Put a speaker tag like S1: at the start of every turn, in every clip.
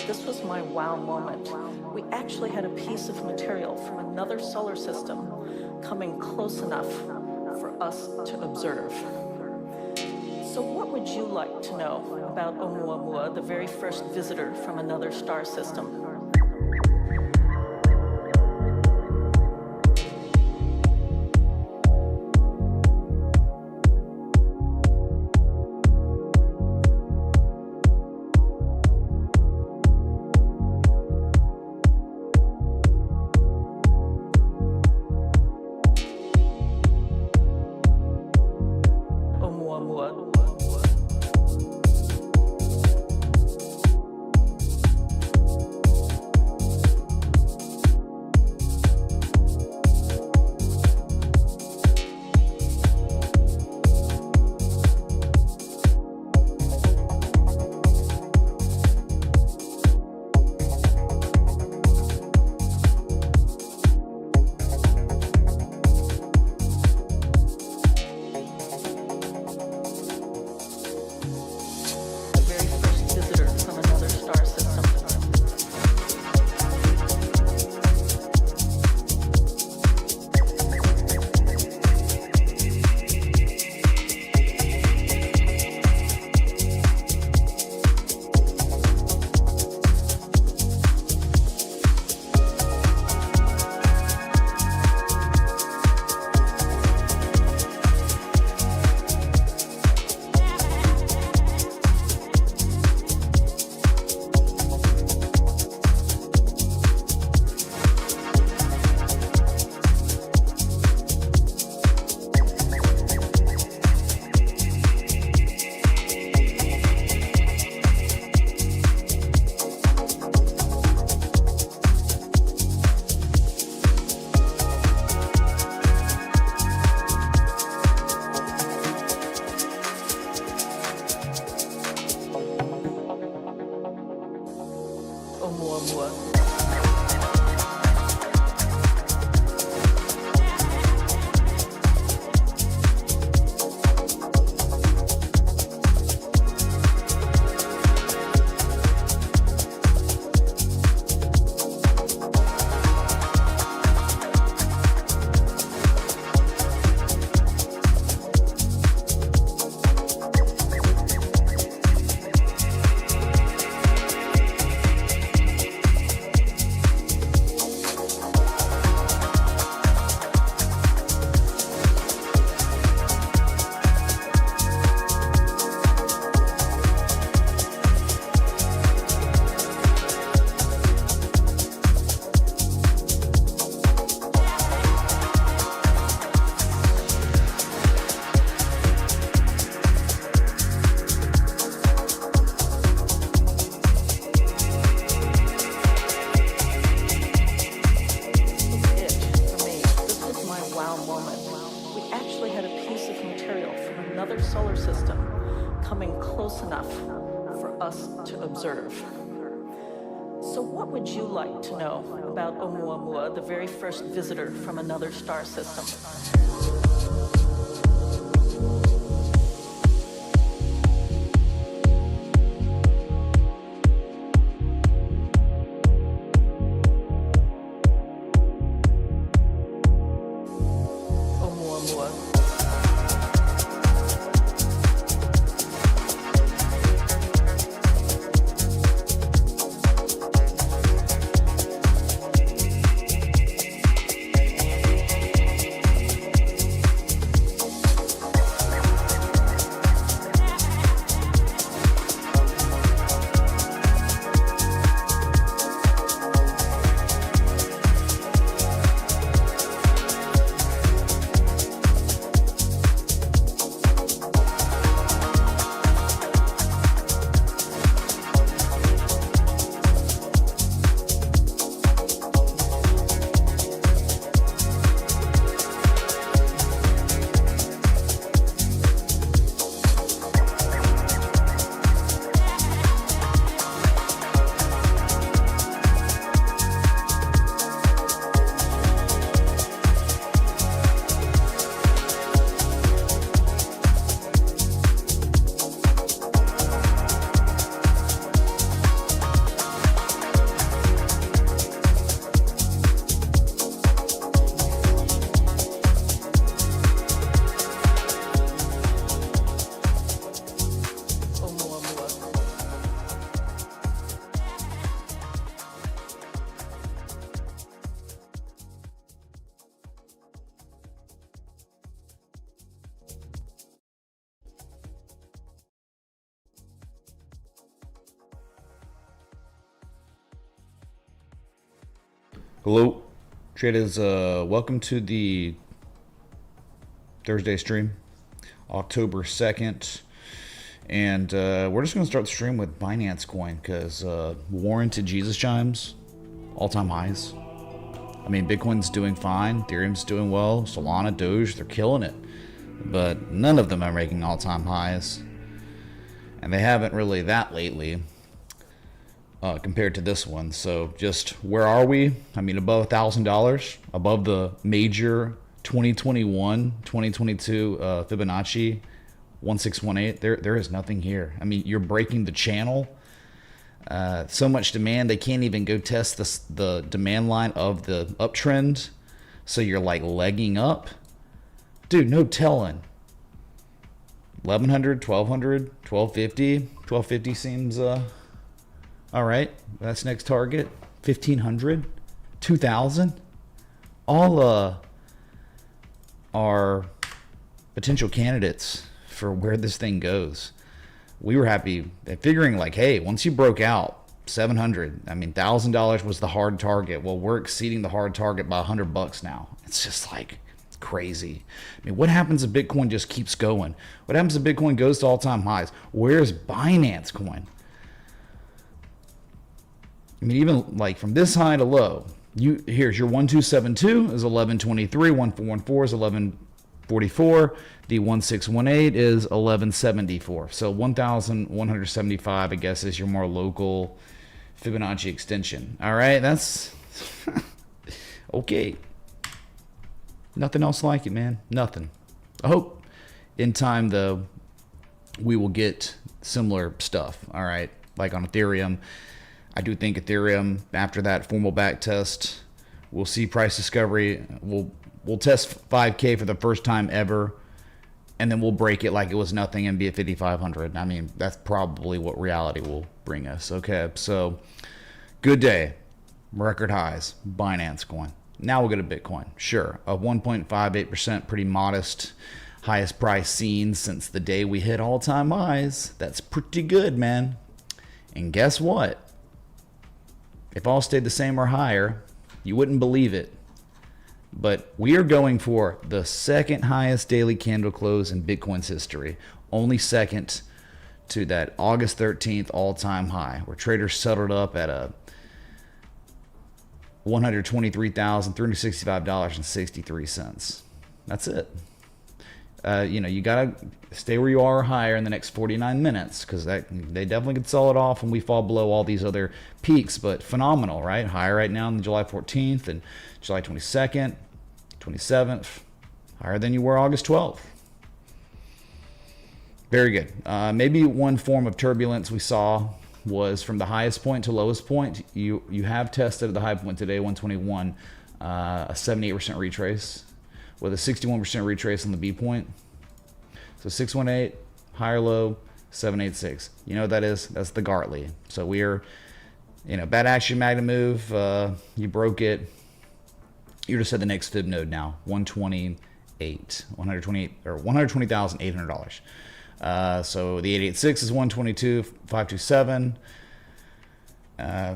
S1: this was my wow moment. We actually had a piece of material from another solar system coming close enough for us to observe. So what would you like to know about Oumuamua, the very first visitor from another star system? The very first visitor from another star system.
S2: Hello, traders. Welcome to the Thursday stream, October 2nd. And we're just going to start the stream with Binance Coin because warranted Jesus chimes, all-time highs. I mean, Bitcoin's doing fine, Ethereum's doing well, Solana, Doge, they're killing it. But none of them are making all-time highs. And they haven't really that lately. Compared to this one. So just where are we? I mean, above $1,000, above the major 2021, 2022 Fibonacci 1618. There is nothing here. I mean, you're breaking the channel. So much demand, they can't even go test the demand line of the uptrend. So you're like legging up. Dude, no telling. 1100, 1200, 1250. 1250 seems all right, that's next target. 1,500, 2,000. All are potential candidates for where this thing goes. We were happy at figuring like, hey, once you broke out 700, I mean, $1,000 was the hard target. Well, we're exceeding the hard target by $100 now. It's just like crazy. I mean, what happens if Bitcoin just keeps going? What happens if Bitcoin goes to all-time highs? Where's Binance Coin? I mean, even like from this high to low, here's your 1272 is 1123, 1414 is 1144, the 1618 is 1174. So 1175, I guess, is your more local Fibonacci extension. All right, that's okay. Nothing else like it, man. Nothing. I hope in time though we will get similar stuff. All right, like on Ethereum. I do think Ethereum, after that formal back test, we'll see price discovery. We'll test 5K for the first time ever, and then we'll break it like it was nothing and be at 5,500. I mean, that's probably what reality will bring us. Okay, so good day. Record highs. Binance Coin. Now we'll go to Bitcoin. Sure, a 1.58%, pretty modest. Highest price seen since the day we hit all-time highs. That's pretty good, man. And guess what? If all stayed the same or higher, you wouldn't believe it. But we are going for the second highest daily candle close in Bitcoin's history. Only second to that August 13th all-time high, where traders settled up at a $123,365.63. That's it. You gotta stay where you are or higher in the next 49 minutes because they definitely could sell it off when we fall below all these other peaks. But phenomenal, right? Higher right now on July 14th and July 22nd, 27th, higher than you were August 12th. Very good. Maybe one form of turbulence we saw was from the highest point to lowest point. You have tested at the high point today, 121, a 78% retrace, with a 61% retrace on the B point. So 618, higher low, 786. You know what that is? That's the Gartley. So we are, bad action magnet move. You broke it. You just at the next fib node now, 128, 128 or $120,800. So the 886 is 122, 527.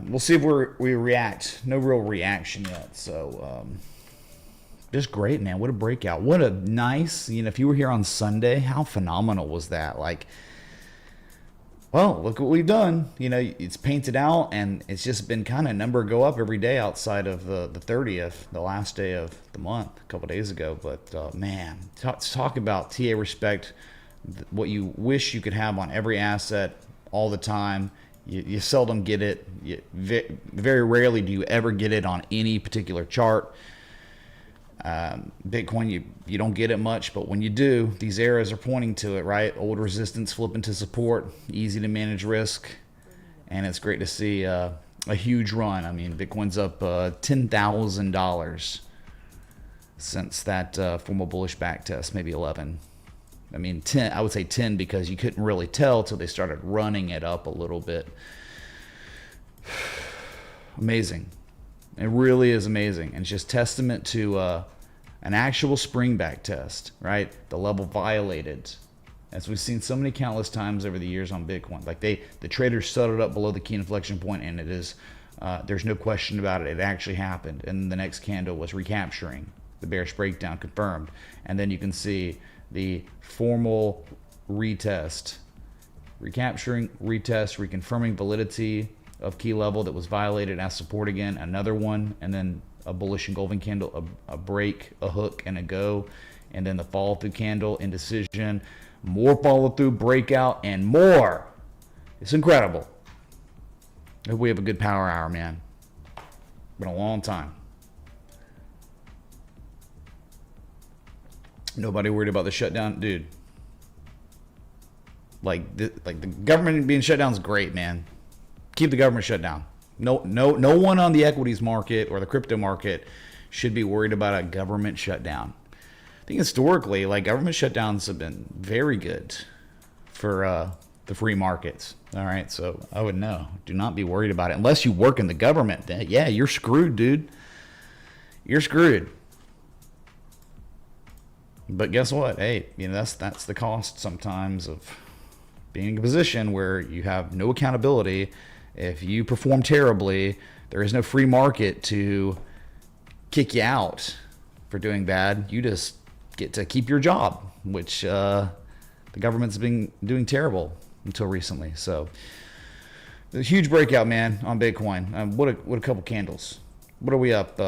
S2: We'll see if we react. No real reaction yet. So just great, man. What a breakout. What a nice, if you were here on Sunday, how phenomenal was that? Like, well, look what we've done. It's painted out, and it's just been kind of number go up every day outside of the 30th, the last day of the month, a couple days ago. But, man, talk about TA respect, what you wish you could have on every asset all the time. You seldom get it. Very rarely do you ever get it on any particular chart. Bitcoin, you don't get it much, but when you do, these arrows are pointing to it, right? Old resistance flipping to support, easy to manage risk, and it's great to see a huge run. I mean, Bitcoin's up $10,000 since that formal bullish back test, maybe 11. I mean, 10. I would say 10 because you couldn't really tell till they started running it up a little bit. Amazing. It really is amazing. And it's just testament to an actual spring back test, right? The level violated. As we've seen so many countless times over the years on Bitcoin. Like the traders settled up below the key inflection point, and it is There's no question about it. It actually happened. And the next candle was recapturing. The bearish breakdown confirmed. And then you can see the formal retest. Recapturing, retest, reconfirming validity of key level that was violated as support again. Another one. And then a bullish engulfing candle, a break, a hook, and a go. And then the follow through candle, indecision. More follow through, breakout, and more. It's incredible. I hope we have a good power hour, man. Been a long time. Nobody worried about the shutdown, dude. Like the government being shut down is great, man. Keep the government shut down. No one on the equities market or the crypto market should be worried about a government shutdown. I think historically, like, government shutdowns have been very good for the free markets. All right, so I would know. Do not be worried about it unless you work in the government. Then, yeah, you're screwed, dude. You're screwed. But guess what? Hey, you know, that's the cost sometimes of being in a position where you have no accountability. If you perform terribly, there is no free market to kick you out for doing bad. You just get to keep your job, which the government's been doing terrible until recently. So a huge breakout, man, on Bitcoin. What a couple candles. What are we up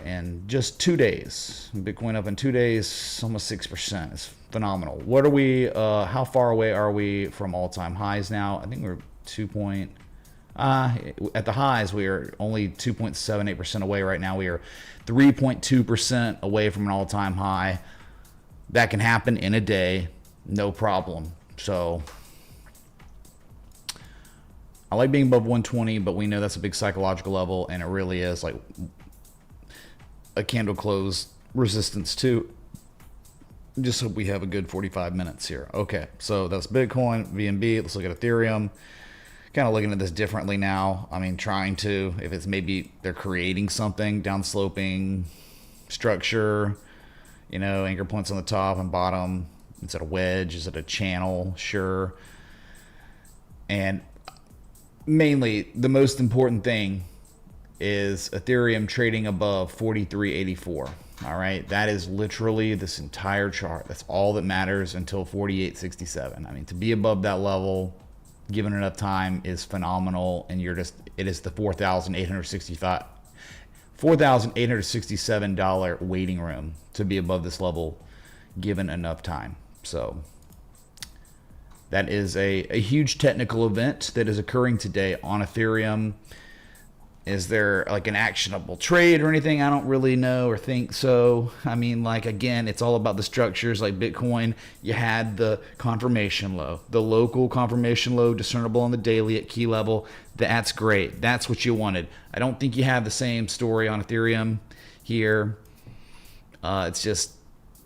S2: in just 2 days? Bitcoin up in 2 days, almost 6%. It's phenomenal. What are we? How far away are we from all-time highs now? I think we're at the highs, we are only 2.78% away right now. We are 3.2% away from an all-time high. That can happen in a day, no problem. So I like being above 120, but we know that's a big psychological level, and it really is like a candle close resistance too. Just hope we have a good 45 minutes here. Okay, so that's Bitcoin, BNB. Let's look at Ethereum. Kind of looking at this differently now. I mean, trying to, if it's maybe they're creating something, downsloping structure, you know, anchor points on the top and bottom. Is it a wedge? Is it a channel? Sure. And mainly, the most important thing is Ethereum trading above 43.84. All right, that is literally this entire chart. That's all that matters until 48.67. I mean, to be above that level, given enough time, is phenomenal. And you're just, it is the $4,867 waiting room to be above this level, given enough time. So that is a huge technical event that is occurring today on Ethereum. Is there like an actionable trade or anything? I don't really know or think so. I mean, like, again, it's all about the structures. Like Bitcoin, you had the confirmation low, the local confirmation low discernible on the daily at key level. That's great. That's what you wanted. I don't think you have the same story on Ethereum here. It's just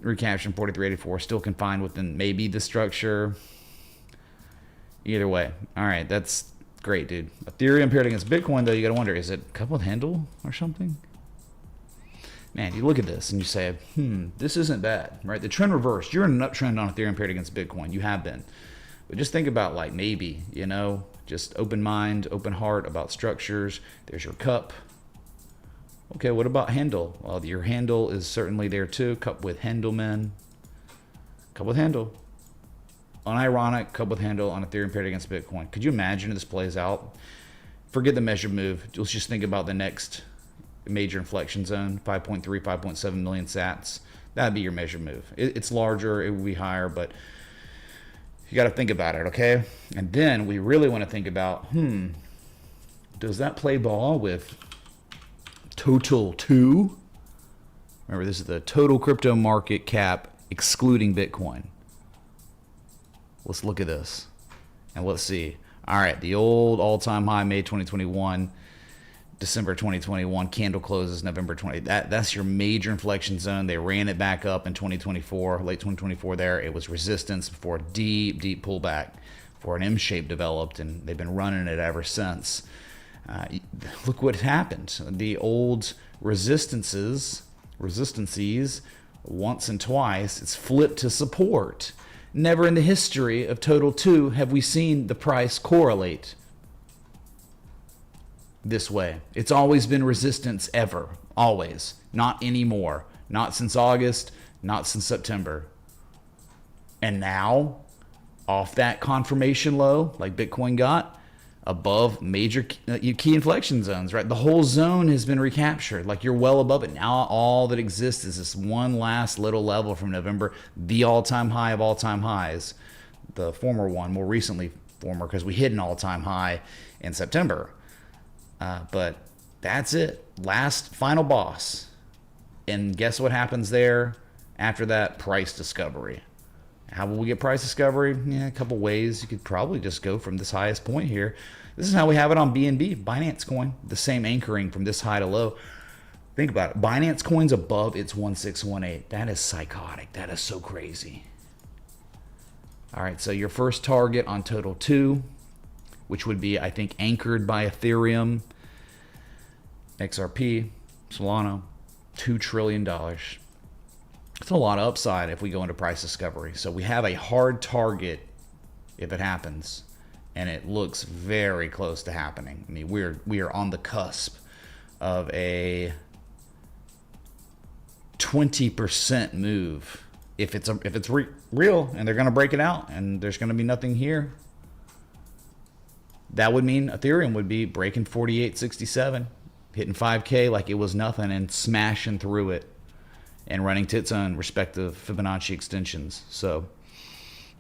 S2: recapturing 43.84, still confined within maybe the structure. Either way. All right, that's great, dude. Ethereum paired against Bitcoin, though, you got to wonder, is it coupled handle or something? Man, you look at this and you say, this isn't bad, right? The trend reversed. You're in an uptrend on Ethereum paired against Bitcoin. You have been. But just think about, like, maybe, you know, just open mind, open heart about structures. There's your cup. Okay, what about handle? Well, your handle is certainly there, too. Cup with handle, men. Cup with handle. Unironic, cup with handle on Ethereum paired against Bitcoin. Could you imagine if this plays out? Forget the measured move. Let's just think about the next major inflection zone, 5.3, 5.7 million sats. That'd be your measured move. It's larger, it would be higher, but you got to think about it, okay? And then we really want to think about, does that play ball with total 2? Remember, this is the total crypto market cap excluding Bitcoin. Let's look at this and let's see. All right, the old all-time high, May 2021, December 2021, candle closes November 20. That's your major inflection zone. They ran it back up in 2024, late 2024 there. It was resistance before a deep, deep pullback for an M shape developed, and they've been running it ever since. Look what happened. The old resistances, once and twice, it's flipped to support. Never in the history of Total 2 have we seen the price correlate this way. It's always been resistance ever. Always. Not anymore. Not since August. Not since September. And now, off that confirmation low, like Bitcoin got, above major key inflection zones, right? The whole zone has been recaptured. Like, you're well above it. Now all that exists is this one last little level from November, the all-time high of all-time highs. The former one, more recently former, because we hit an all-time high in September. But that's it. Last, final boss. And guess what happens there after that? Price discovery. How will we get price discovery? Yeah, a couple ways. You could probably just go from this highest point here. This is how we have it on BNB, Binance Coin. The same anchoring from this high to low. Think about it. Binance Coin's above its 1618. That is psychotic. That is so crazy. All right, so your first target on total 2, which would be, I think, anchored by Ethereum, XRP, Solana, $2 trillion. It's a lot of upside if we go into price discovery. So we have a hard target if it happens, and it looks very close to happening. I mean, we are on the cusp of a 20% move. If it's real and they're going to break it out and there's going to be nothing here, that would mean Ethereum would be breaking 48.67, hitting 5K like it was nothing and smashing through it and running to its own respective Fibonacci extensions. So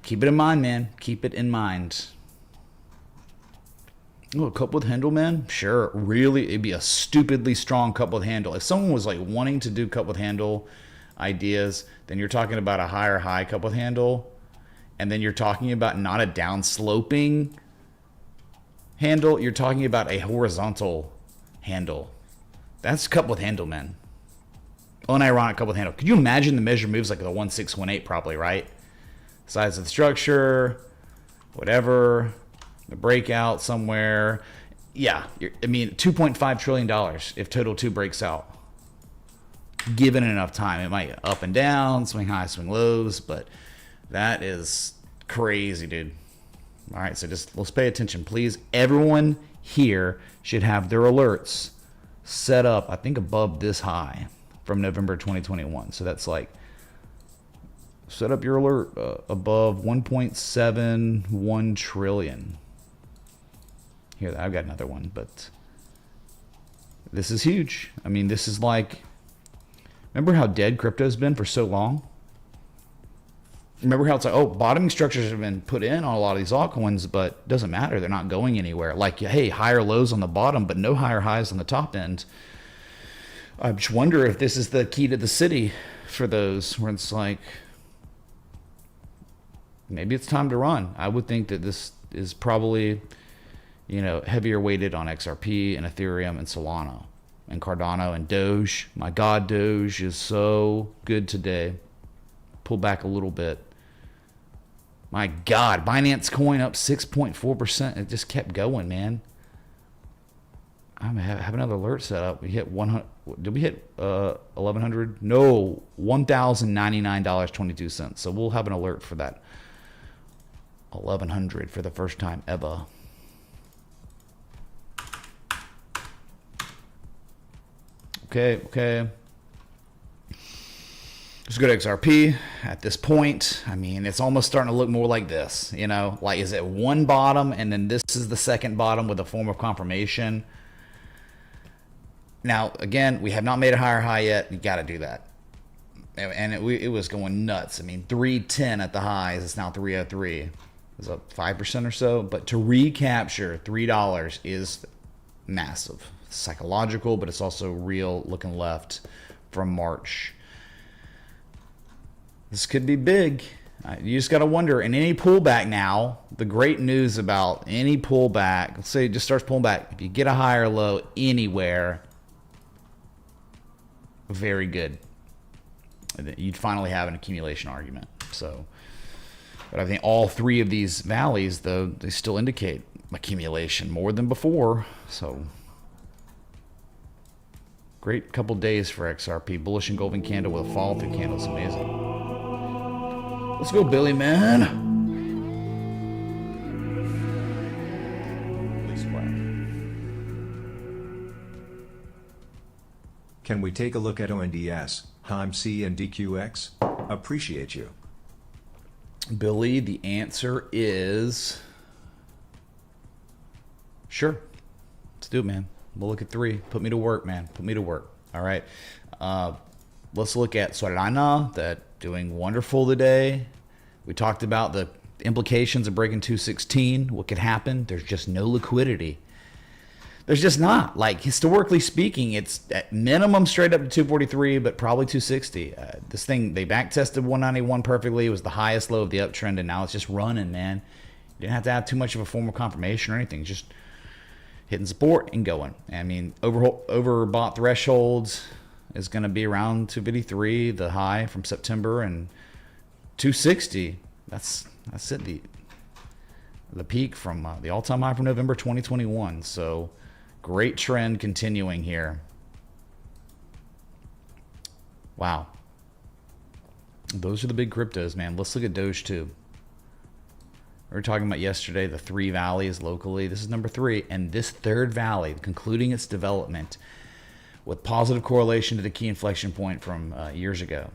S2: keep it in mind, man. Keep it in mind. Oh, a cup with handle, man? Sure. Really, it'd be a stupidly strong cup with handle. If someone was like wanting to do cup with handle ideas, then you're talking about a higher high cup with handle. And then you're talking about not a down sloping handle. You're talking about a horizontal handle. That's cup with handle, man. Unironic cup with handle. Could you imagine the measure moves like the 1618 probably, right? Size of the structure, whatever, the breakout somewhere. Yeah, I mean, $2.5 trillion if total 2 breaks out. Given enough time, it might up and down, swing highs, swing lows, but that is crazy, dude. All right, so just let's pay attention, please. Everyone here should have their alerts set up, I think, above this high from November 2021. So that's like, set up your alert above 1.71 trillion. Here, I've got another one, but this is huge. I mean, this is like, remember how dead crypto's been for so long? Remember how it's like, oh, bottoming structures have been put in on a lot of these altcoins, but it doesn't matter. They're not going anywhere. Like, hey, higher lows on the bottom, but no higher highs on the top end. I just wonder if this is the key to the city for those, where it's like, maybe it's time to run. I would think that this is probably, you know, heavier weighted on XRP and Ethereum and Solana and Cardano and Doge. My God, Doge is so good today. Pull back a little bit. My God, Binance Coin up 6.4%. It just kept going, man. I have another alert set up. We hit 100. Did we hit 1,100? No, $1,099.22. So we'll have an alert for that 1,100 for the first time ever. Okay. Let's go to XRP. At this point, I mean, it's almost starting to look more like this. You know, like, is it one bottom and then this is the second bottom with a form of confirmation? Now, again, we have not made a higher high yet. You got to do that. And it was going nuts. I mean, 310 at the highs. It's now 303. It's up 5% or so. But to recapture $3 is massive. It's psychological, but it's also real looking left from March. This could be big. You just got to wonder. In any pullback now, the great news about any pullback, let's say it just starts pulling back. If you get a higher low anywhere, very good. You'd finally have an accumulation argument. So, but I think all three of these valleys, though, they still indicate accumulation more than before. So, great couple days for XRP. Bullish engulfing candle with a follow through candle. It's amazing. Let's go, Billy, man.
S3: Can we take a look at ONDS, HYMC and DQX? Appreciate you.
S2: Billy, the answer is sure. Let's do it, man. We'll look at 3. Put me to work, man. Put me to work. All right. Let's look at Solana, that doing wonderful today. We talked about the implications of breaking 216. What could happen? There's just no liquidity. There's just not. Like, historically speaking, it's at minimum straight up to 243, but probably 260. This thing, they back tested 191 perfectly. It was the highest low of the uptrend, and now it's just running, man. You didn't have to have too much of a formal confirmation or anything. Just hitting support and going. I mean, overbought thresholds is going to be around 253, the high from September, and 260. That's it. The peak from the all-time high from November 2021. So great trend continuing here. Wow. Those are the big cryptos, man. Let's look at Doge too. We were talking about yesterday the 3 valleys locally. This is number 3. And this third valley, concluding its development with positive correlation to the key inflection point from years ago.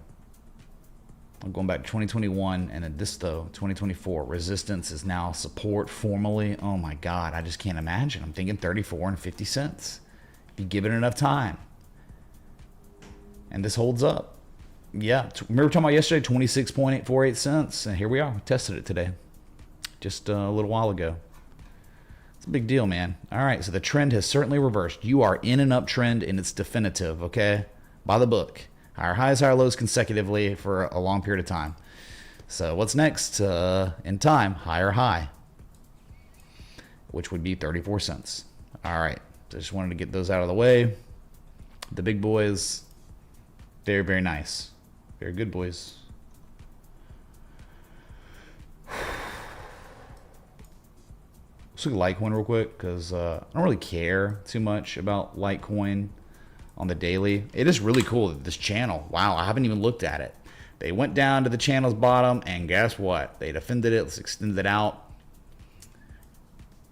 S2: I'm going back to 2021, and then this, though, 2024. Resistance is now support formally. Oh, my God. I just can't imagine. I'm thinking 34 and 50 cents. If you give it enough time. And this holds up. Yeah. Remember talking about yesterday, 26.848 cents. And here we are. We tested it today. Just a little while ago. It's a big deal, man. All right, so the trend has certainly reversed. You are in an uptrend, and it's definitive, okay? By the book. Higher highs, higher lows consecutively for a long period of time. So what's next in time? Higher high, which would be 34 cents. All right, so I just wanted to get those out of the way. The big boys, very, very nice. Very good, boys. Let's look at Litecoin real quick, because I don't really care too much about Litecoin on the daily. It is really cool that this channel, wow, I haven't even looked at it. They went down to the channel's bottom, and guess what? They defended it. Let's extend it out.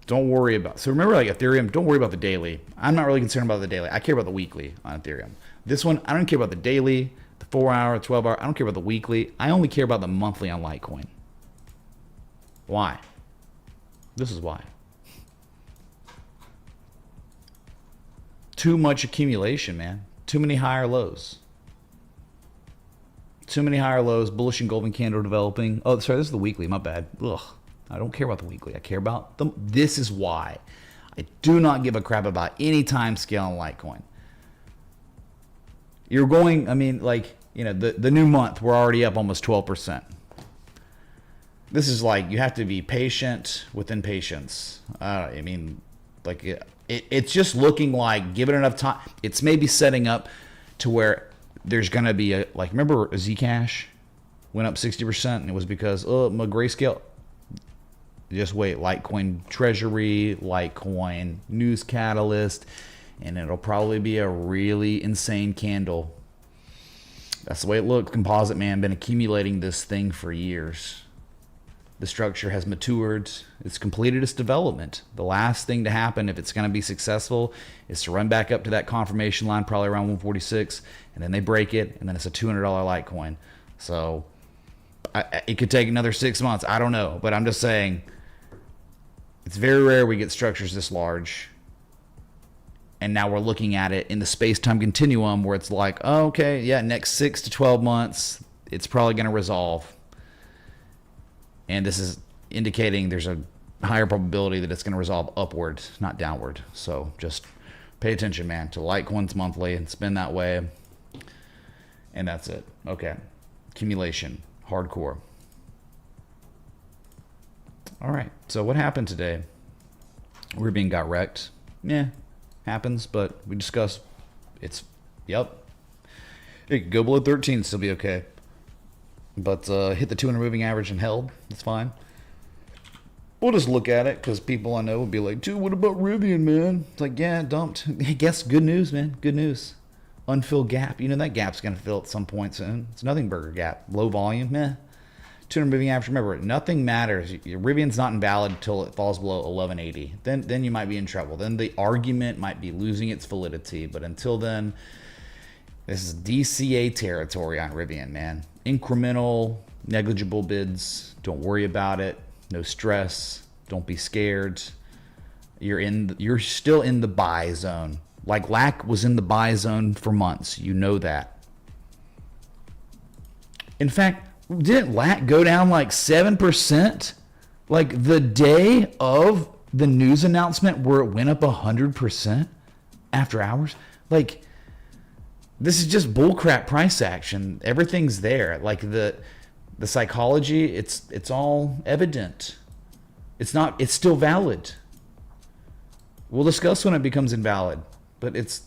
S2: Don't worry about, so remember, like Ethereum, don't worry about the daily. I'm not really concerned about the daily. I care about the weekly on Ethereum. This one, I don't care about the daily, the 4-hour, 12-hour. I don't care about the weekly. I only care about the monthly on Litecoin. Why? This is why. Too much accumulation, man. Too many higher lows. Too many higher lows. Bullish and golden candle developing. Oh, sorry, this is the weekly. My bad. Ugh. I don't care about the weekly. I care about them. This is why. I do not give a crap about any time scale on Litecoin. You're going, I mean, like, you know, the new month, we're already up almost 12%. This is like, you have to be patient within patience. I mean, like, it's just looking like, give it enough time. It's maybe setting up to where there's going to be a, like, remember Zcash went up 60%, and it was because, my grayscale. Just wait, Litecoin Treasury, Litecoin News Catalyst, and it'll probably be a really insane candle. That's the way it looked. Composite Man been accumulating this thing for years. The structure has matured. It's completed its development. The last thing to happen, if it's going to be successful, is to run back up to that confirmation line, probably around 146, and then they break it, and then it's a $200 Litecoin. So it could take another 6 months. I don't know, but I'm just saying it's very rare we get structures this large. And now we're looking at it in the space-time continuum where it's like, oh, okay, yeah, next 6 to 12 months, it's probably going to resolve. And this is indicating there's a higher probability that it's going to resolve upward, not downward. So just pay attention, man, to Litecoin's monthly and spend that way. And that's it. Okay. Accumulation. Hardcore. All right. So what happened today? Rivian got wrecked. Yeah, happens, but we discussed it's, yep. It could go below 13 and still be okay. But hit the 200 moving average and held. That's fine. We'll just look at it because people I know will be like, dude, what about Rivian, man? It's like, yeah, dumped. Hey, guess good news, man. Good news. Unfilled gap. You know that gap's going to fill at some point soon. It's nothing burger gap. Low volume, meh. 200 moving average. Remember, nothing matters. Rivian's not invalid until it falls below 1180. Then you might be in trouble. Then the argument might be losing its validity. But until then, This is DCA territory on Rivian, man. Incremental, negligible bids. Don't worry about it. No stress. Don't be scared. You're still in the buy zone. Like LAC was in the buy zone for months. You know that. In fact, didn't LAC go down like 7%? Like the day of the news announcement where it went up 100% after hours? Like, this is just bullcrap price action. Everything's there. Like the psychology, it's all evident. It's still valid. We'll discuss when it becomes invalid, but it's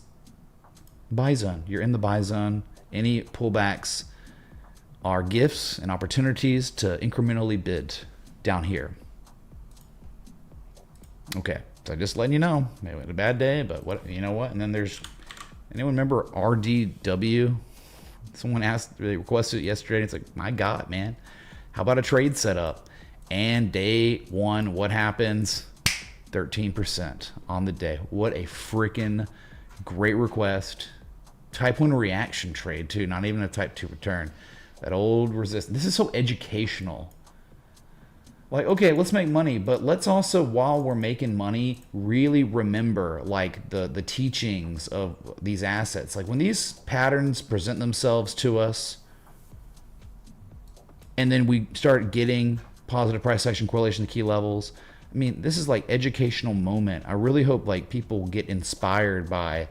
S2: buy zone. You're in the buy zone. Any pullbacks are gifts and opportunities to incrementally bid down here. Okay, so just letting you know, maybe had a bad day, but what, you know what? And then there's, anyone remember RDW? Someone asked, they requested it yesterday. It's like, my God, man, how about a trade setup? And day one, what happens? 13% on the day. What a freaking great request. Type 1 reaction trade too, not even a type 2 return. That old resistance. This is so educational. Like, okay, let's make money, but let's also, while we're making money, really remember like the teachings of these assets. Like when these patterns present themselves to us, and then we start getting positive price action correlation to key levels. I mean, this is like educational moment. I really hope like people get inspired by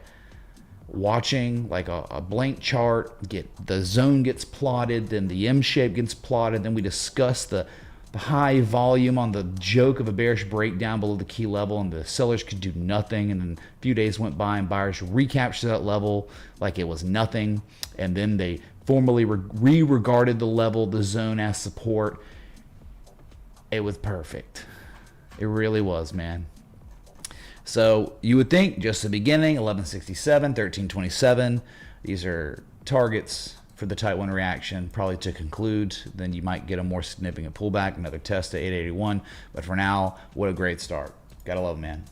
S2: watching like a blank chart, the zone gets plotted, then the M shape gets plotted, then we discuss the high volume on the joke of a bearish breakdown below the key level, and the sellers could do nothing, and then a few days went by and buyers recaptured that level like it was nothing, and then they formally re-regarded the level, the zone, as support. It was perfect. It really was, man. So you would think just the beginning, 1167, 1327, these are targets for the type 1 reaction, probably to conclude. Then you might get a more significant pullback, another test at 881. But for now, what a great start. Gotta love it, man.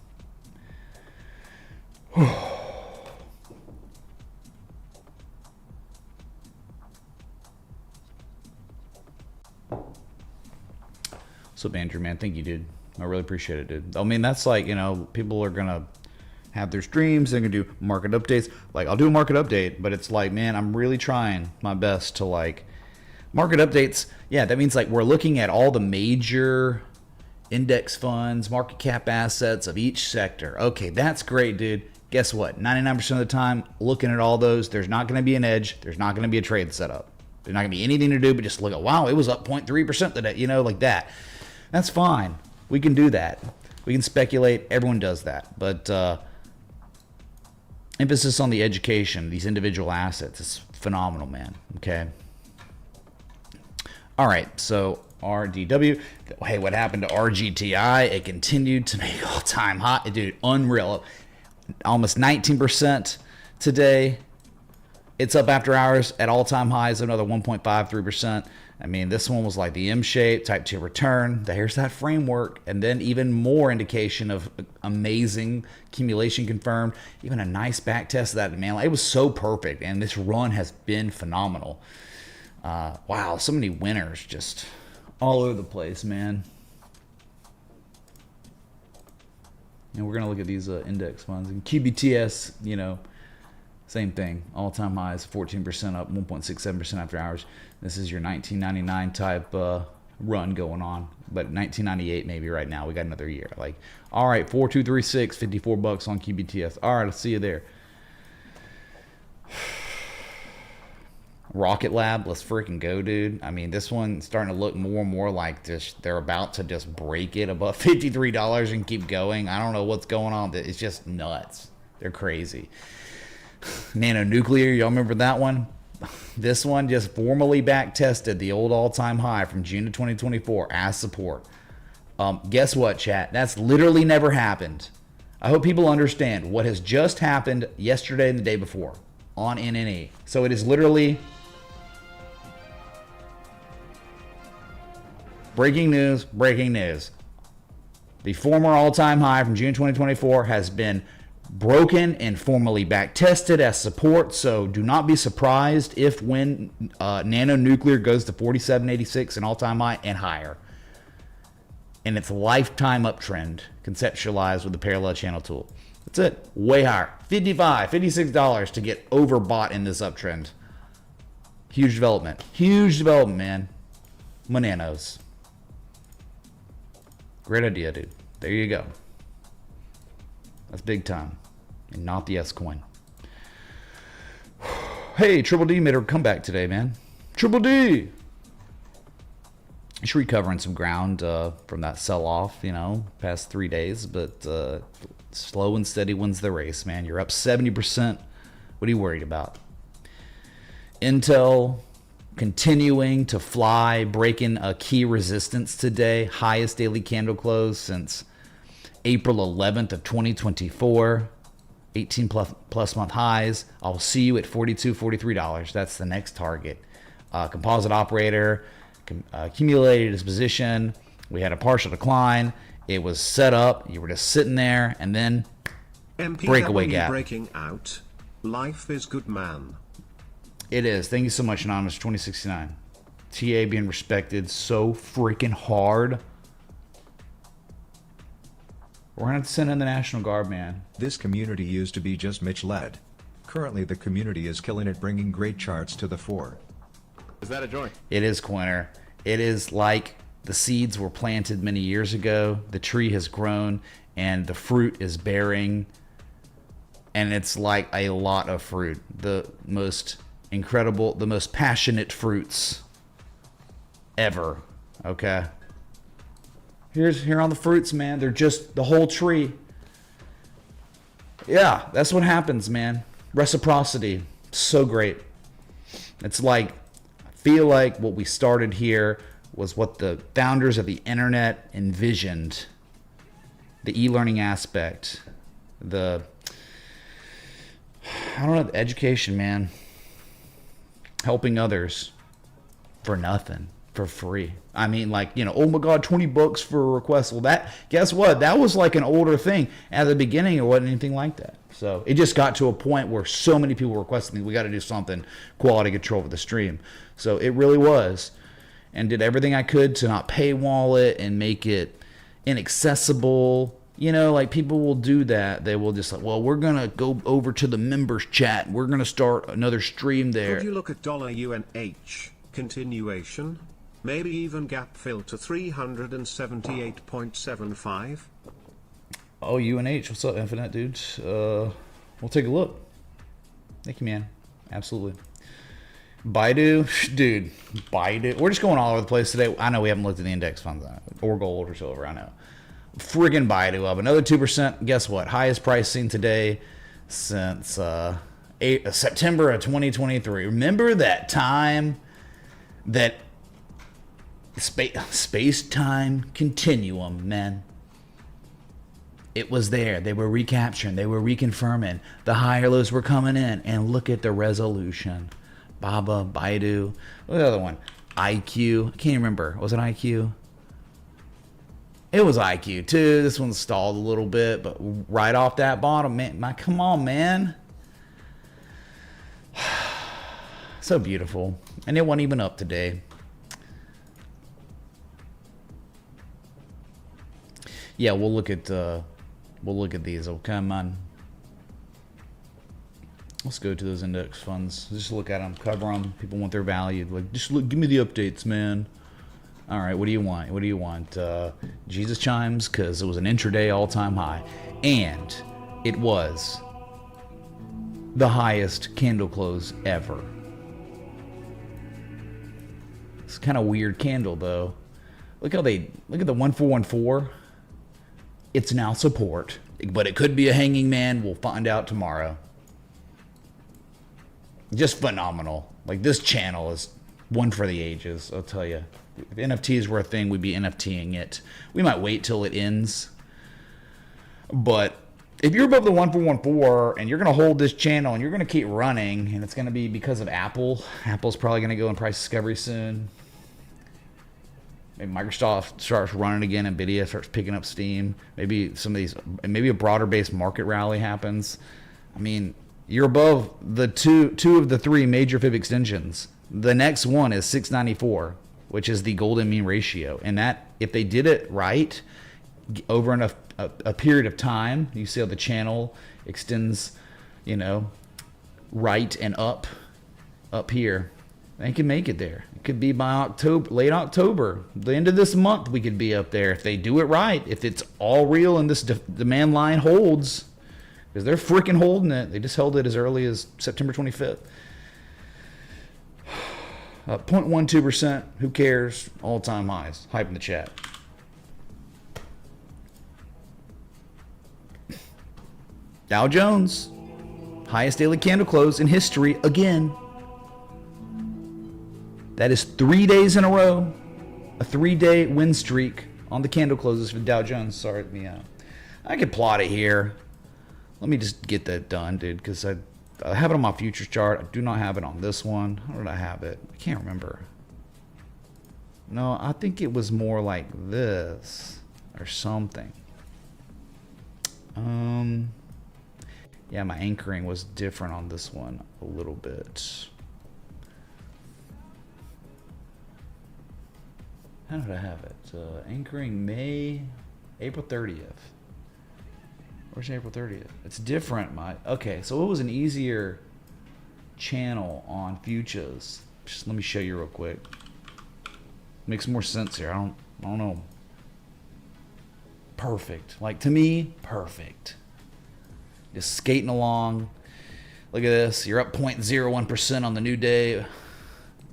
S2: What's up, Andrew, man? Thank you, dude. I really appreciate it, dude. I mean, that's like, you know, people are going to have their streams. They're going to do market updates. Like, I'll do a market update, but it's like, man, I'm really trying my best to, like, market updates. Yeah, that means, like, we're looking at all the major index funds, market cap assets of each sector. Okay, that's great, dude. Guess what? 99% of the time, looking at all those, there's not going to be an edge. There's not going to be a trade setup. There's not going to be anything to do but just look at, wow, it was up 0.3% today, you know, like that. That's fine. We can do that. We can speculate. Everyone does that. But emphasis on the education, these individual assets, is phenomenal, man. Okay. All right. So RDW. Hey, what happened to RGTI? It continued to make all-time high. Dude, unreal. Almost 19% today. It's up after hours at all-time highs, another 1.53%. I mean, this one was like the M shape, type 2 return. There's that framework. And then even more indication of amazing accumulation confirmed. Even a nice back test of that, man. It was so perfect. And this run has been phenomenal. Wow, so many winners just all over the place, man. And we're going to look at these index funds. And QBTS, you know, same thing. All-time highs, 14% up, 1.67% after hours. This is your 1999 type run going on. But 1998 maybe right now. We got another year. Like, all right, 4236, $54 on QBTS. All right, I'll see you there. Rocket Lab, let's freaking go, dude. I mean, this one's starting to look more and more like this. They're about to just break it above $53 and keep going. I don't know what's going on. It's just nuts. They're crazy. Nanonuclear, y'all remember that one? This one just formally back tested the old all-time high from June of 2024 as support. Guess what, chat? That's literally never happened. I hope people understand what has just happened yesterday and the day before on NNE. So it is literally breaking news, breaking news. The former all-time high from June 2024 has been broken and formally back tested as support. So do not be surprised if when nano nuclear goes to 4786, an all-time high and higher, and its lifetime uptrend conceptualized with the parallel channel tool. That's it. Way higher. $55, $56 to get overbought in this uptrend. Huge development. Huge development, man. Bananas. Great idea, dude. There you go. That's big time. And not the S coin. Hey, Triple D made a comeback today, man. Triple D! She's recovering some ground from that sell-off, you know, past 3 days. But slow and steady wins the race, man. You're up 70%. What are you worried about? Intel continuing to fly, breaking a key resistance today. Highest daily candle close since April 11th of 2024. 18 plus month highs. I'll see you at $42, $43. That's the next target. Composite operator accumulated its position. We had a partial decline. It was set up. You were just sitting there, and then breakaway gap.
S4: Breaking out. Life is good, man.
S2: It is. Thank you so much, Anonymous 2069. TA being respected so freaking hard. We're going to have to send in the National Guard, man.
S3: This community used to be just Mitch-led. Currently the community is killing it, bringing great charts to the fore.
S5: Is that a joint?
S2: It is, Quinter. It is like the seeds were planted many years ago. The tree has grown and the fruit is bearing. And it's like a lot of fruit. The most incredible, the most passionate fruits ever. Okay. Here on the fruits, man. They're just the whole tree. Yeah, that's what happens, man. Reciprocity. So great. It's like, I feel like what we started here was what the founders of the internet envisioned. The e-learning aspect. I don't know, the education, man. Helping others for nothing. For free. I mean, like, you know, oh my God, $20 for a request. Well, that, guess what? That was like an older thing. At the beginning, it wasn't anything like that. So it just got to a point where so many people were requesting, we got to do something, quality control for the stream. So it really was. And did everything I could to not paywall it and make it inaccessible. You know, like people will do that. They will just like, well, we're going to go over to the members chat. We're going to start another stream there.
S4: Could you look at $UNH continuation? Maybe even gap fill to 378.75.
S2: Oh, UNH, what's up, Infinite, dude? We'll take a look. Thank you, man. Absolutely. Baidu, dude, Baidu. We're just going all over the place today. I know we haven't looked at the index funds or gold or silver. I know. Friggin' Baidu up another 2%. Guess what? Highest price seen today since September of 2023. Remember that time that space-time continuum, man. It was there. They were recapturing. They were reconfirming. The higher lows were coming in. And look at the resolution. Baba, Baidu. What was the other one? IQ. I can't even remember. Was it IQ? It was IQ too. This one stalled a little bit, but right off that bottom, man. Come on, man. So beautiful. And it wasn't even up today. Yeah, we'll look at these. Oh, come on. Let's go to those index funds. Just look at them, cover them. People want their value. Like, just look, give me the updates, man. All right, what do you want? What do you want? Jesus chimes, because it was an intraday all-time high, and it was the highest candle close ever. It's kind of weird candle though. Look at the 1414. It's now support, but it could be a hanging man. We'll find out tomorrow. Just phenomenal. Like, this channel is one for the ages, I'll tell you. If NFTs were a thing, we'd be NFTing it. We might wait till it ends. But if you're above the 1414 and you're going to hold this channel and you're going to keep running, and it's going to be because of Apple. Apple's probably going to go in price discovery soon. Maybe Microsoft starts running again, Nvidia starts picking up steam. Maybe some of these, maybe a broader based market rally happens. I mean, you're above the two of the three major fib extensions. The next one is 694, which is the golden mean ratio. And that, if they did it right over a period of time, you see how the channel extends, you know, right and up here. They can make it there. It could be by October, late October, the end of this month. We could be up there if they do it right. If it's all real and this demand line holds, because they're freaking holding it. They just held it as early as September 25th. 0.12%. Who cares? All-time highs. Hype in the chat. Dow Jones, highest daily candle close in history again. That is 3 days in a row. A 3-day win streak on the candle closes for Dow Jones. Sorry, I could plot it here. Let me just get that done, dude, because I have it on my futures chart. I do not have it on this one. How did I have it? I can't remember. No, I think it was more like this or something. Yeah, my anchoring was different on this one a little bit. How did I have it? Anchoring April 30th. Where's April 30th? It's different. Okay, so it was an easier channel on futures. Just let me show you real quick. Makes more sense here. I don't know. Perfect. Like, to me, perfect. Just skating along. Look at this. You're up 0.01% on the new day.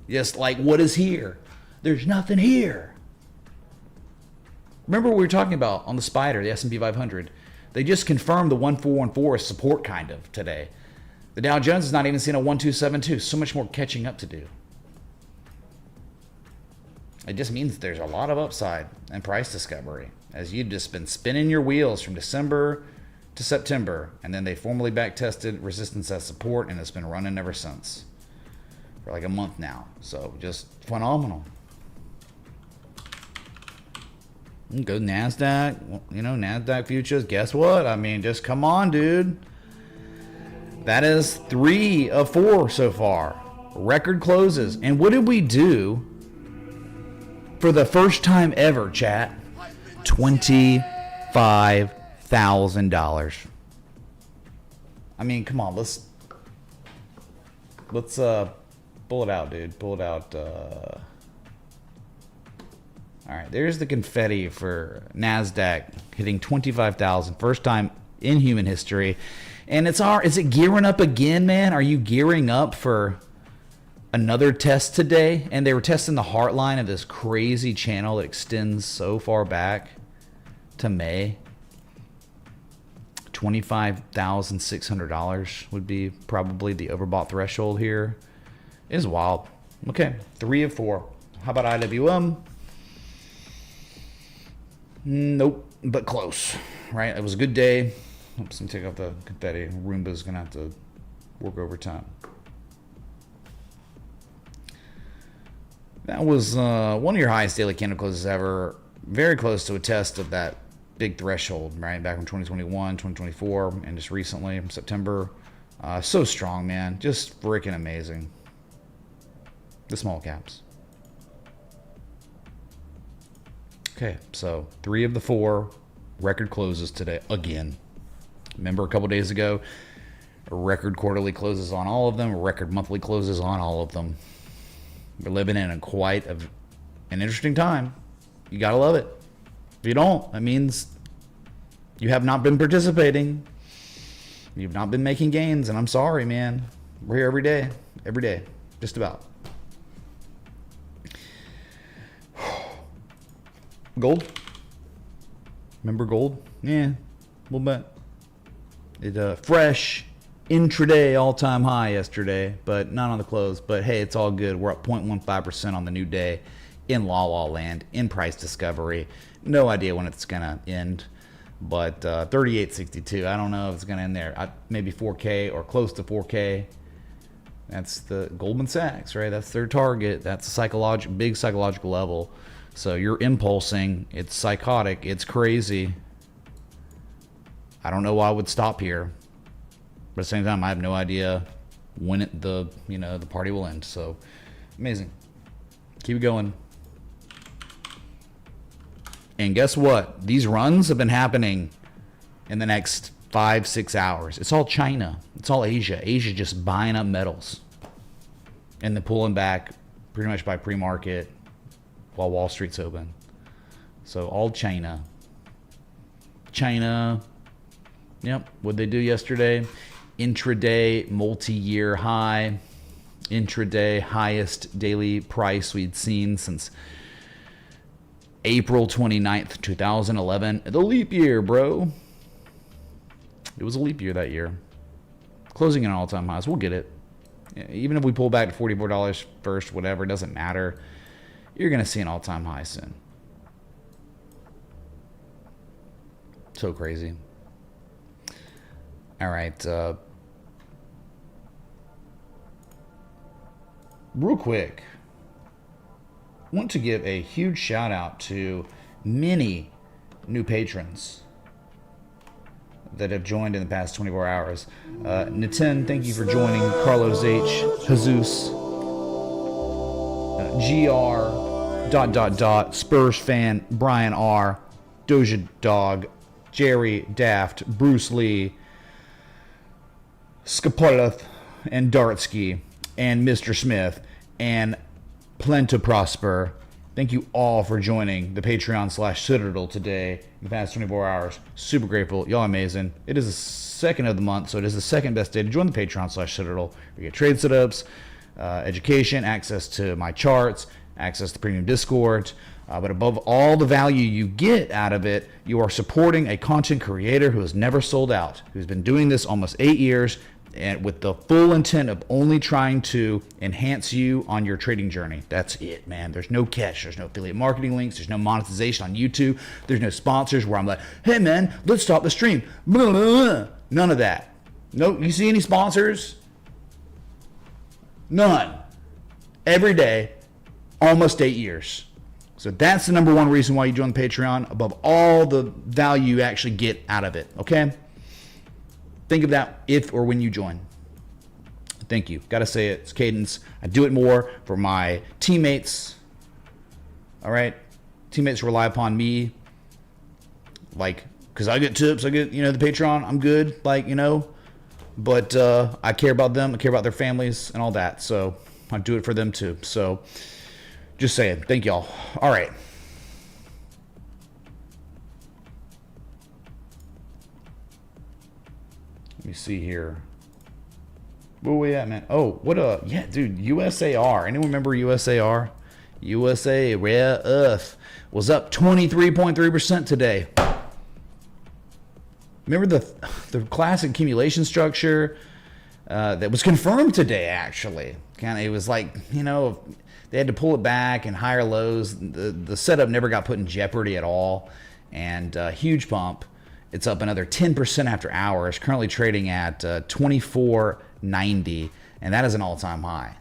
S2: Just like, what is here? There's nothing here. Remember what we were talking about on the Spider, the S&P 500. They just confirmed the 1414 as support kind of today. The Dow Jones is not even seeing a 1272. So much more catching up to do. It just means there's a lot of upside and price discovery as you've just been spinning your wheels from December to September, and then they formally back tested resistance as support, and it's been running ever since for like a month now. So just phenomenal. Go NASDAQ, you know, NASDAQ futures. Guess what? I mean, just come on, dude. That is 3 of 4 so far. Record closes. And what did we do for the first time ever, chat? $25,000. I mean, come on, let's pull it out, dude. Pull it out. All right, there's the confetti for NASDAQ hitting 25,000, first time in human history. And is it gearing up again, man? Are you gearing up for another test today? And they were testing the heart line of this crazy channel that extends so far back to May. $25,600 would be probably the overbought threshold here. It is wild. Okay, 3 of 4. How about IWM? Nope, but close, right? It was a good day. Oops, let me take off the confetti. Roomba's gonna have to work overtime. That was one of your highest daily candle closes ever. Very close to a test of that big threshold, right? Back in 2021, 2024, and just recently, September. So strong, man. Just freaking amazing. The small caps. Okay, so 3 of the 4 record closes today again. Remember a couple days ago, record quarterly closes on all of them, record monthly closes on all of them. We're living in quite an interesting time. You gotta love it. If you don't, that means you have not been participating. You've not been making gains, and I'm sorry, man. We're here every day, just about. Gold. Remember gold? Yeah, a little bit. It fresh intraday all-time high yesterday, but not on the close. But hey, it's all good. We're up 0.15% on the new day in La land, in price discovery. No idea when it's gonna end, but 38.62. I don't know if it's gonna end there. Maybe 4K or close to 4K. That's the Goldman Sachs, right? That's their target. That's a big psychological level. So you're impulsing. It's psychotic. It's crazy. I don't know why I would stop here. But at the same time, I have no idea when the party will end. So amazing. Keep it going. And guess what? These runs have been happening in the next 5-6 hours. It's all China. It's all Asia. Asia just buying up metals. And then pulling back pretty much by pre-market while Wall Street's open. So all China. China. Yep. What'd they do yesterday? Intraday multi-year high. Intraday highest daily price we'd seen since April 29th, 2011. The leap year, bro. It was a leap year that year. Closing in all-time highs. We'll get it. Even if we pull back to $44 first, whatever, it doesn't matter. You're going to see an all-time high soon. So crazy. All right. Real quick, I want to give a huge shout out to many new patrons that have joined in the past 24 hours. Nitin, thank you for joining. Carlos H, Jesus, GR, ... Spurs fan, Brian R, Doja Dog, Jerry Daft, Bruce Lee, Skapoleth, and Dartsky, and Mr. Smith, and Plentoprosper. Thank you all for joining the Patreon/Citadel today in the past 24 hours. Super grateful. Y'all amazing. It is the second of the month, so it is the second best day to join the Patreon/Citadel. We get trade setups, education, access to my charts, access to premium Discord. But above all the value you get out of it, you are supporting a content creator who has never sold out, who's been doing this almost 8 years, and with the full intent of only trying to enhance you on your trading journey. That's it, man. There's no catch. There's no affiliate marketing links. There's no monetization on YouTube. There's no sponsors where I'm like, hey, man, let's stop the stream. Blah, blah, blah. None of that. No, you see any sponsors? None. Every day, almost 8 years. So that's the number one reason why you join the Patreon, above all the value you actually get out of it, okay? Think of that if or when you join. Thank you. Got to say it. It's cadence. I do it more for my teammates. All right? Teammates rely upon me. Like, because I get tips. I get, the Patreon. I'm good. But I care about them. I care about their families and all that. So I do it for them too. So just saying. Thank y'all. All right. Let me see here. Where we at, man? Oh, yeah, dude, USAR. Anyone remember USAR? USA Rare Earth was up 23.3% today. Remember the classic accumulation structure that was confirmed today, actually. It was like, they had to pull it back and higher lows. The setup never got put in jeopardy at all. And huge pump. It's up another 10% after hours, currently trading at 24.90, and that is an all-time high.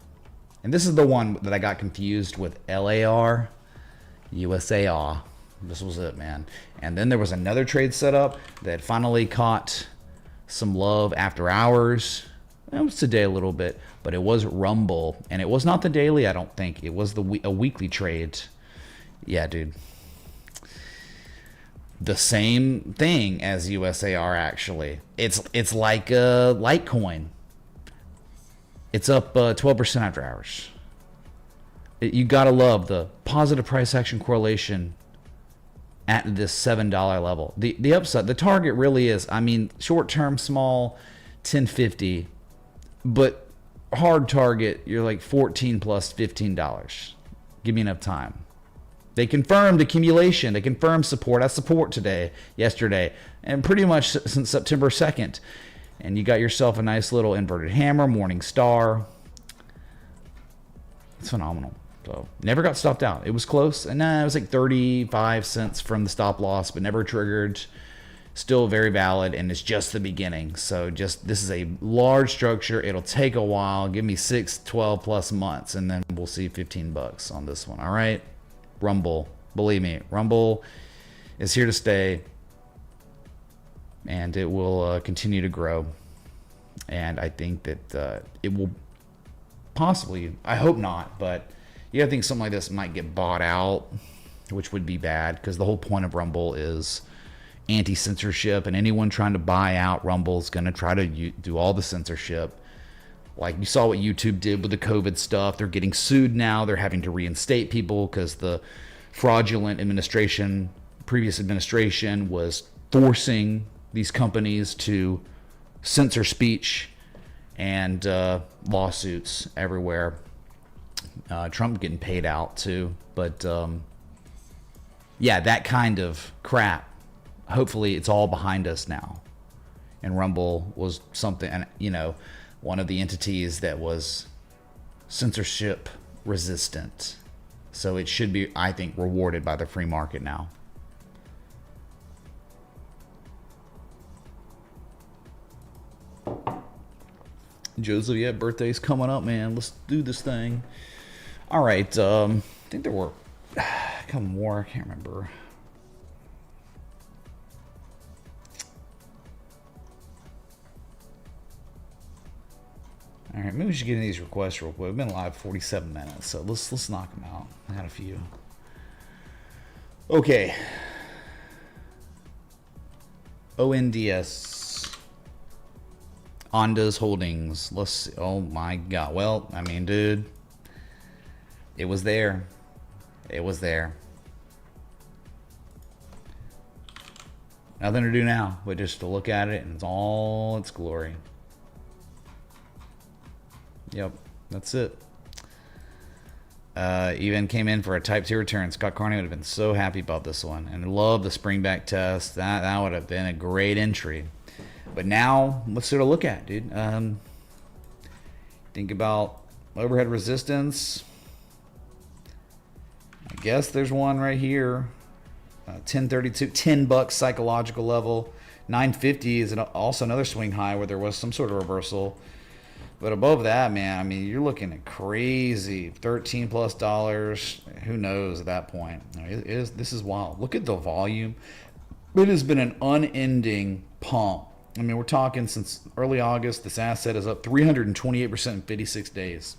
S2: And this is the one that I got confused with LAR, USAR. This was it, man. And then there was another trade setup that finally caught some love after hours. It was today a little bit, but it was Rumble, and it was not the daily, I don't think. It was a weekly trade. Yeah, dude. The same thing as USAR, actually. It's like Litecoin. It's up 12% after hours. You gotta love the positive price action correlation at this $7 level. The upside, the target really is, short term small, 10.50, but hard target, you're like 14 plus $15. Give me enough time. They confirmed accumulation. They confirmed support. I support yesterday, and pretty much since September 2nd. And you got yourself a nice little inverted hammer, morning star. It's phenomenal. So never got stopped out. It was close, and it was like 35 cents from the stop loss, but never triggered. Still very valid, and it's just the beginning. So this is a large structure. It'll take a while. Give me 6, 12 plus months, and then we'll see $15 on this one. All right. Rumble. Believe me, Rumble is here to stay, and it will continue to grow. And I think that it will possibly, I hope not, but you gotta think something like this might get bought out, which would be bad, because the whole point of Rumble is anti-censorship, and anyone trying to buy out Rumble is going to try to do all the censorship. Like you saw what YouTube did with the COVID stuff. They're getting sued now. They're having to reinstate people because the fraudulent administration, previous administration, was forcing these companies to censor speech, and lawsuits everywhere. Trump getting paid out too. But yeah, that kind of crap. Hopefully it's all behind us now. And Rumble was something, and you know, one of the entities that was censorship resistant. So it should be, I think, rewarded by the free market now. Joseph, yeah, birthday's coming up, man. Let's do this thing. All right. I think there were a couple more. I can't remember. All right, maybe we should get into these requests real quick. We've been live 47 minutes, so let's knock them out. I had a few. Okay. ONDS. Ondas Holdings. Let's see. Oh my God. Well, I mean, dude, it was there. It was there. Nothing to do now but just to look at it, and it's all its glory. Yep, that's it. Even came in for a Type 2 return. Scott Carney would have been so happy about this one, and love the spring back test. That would have been a great entry. But now, let's sort of look at, dude. Think about overhead resistance. I guess there's one right here. 1032, $10 psychological level. 950 is also another swing high where there was some sort of reversal. But above that, man, I mean, you're looking at crazy $13+. Who knows at that point? This is wild. Look at the volume. It has been an unending pump. I mean, we're talking since early August. This asset is up 328% in 56 days.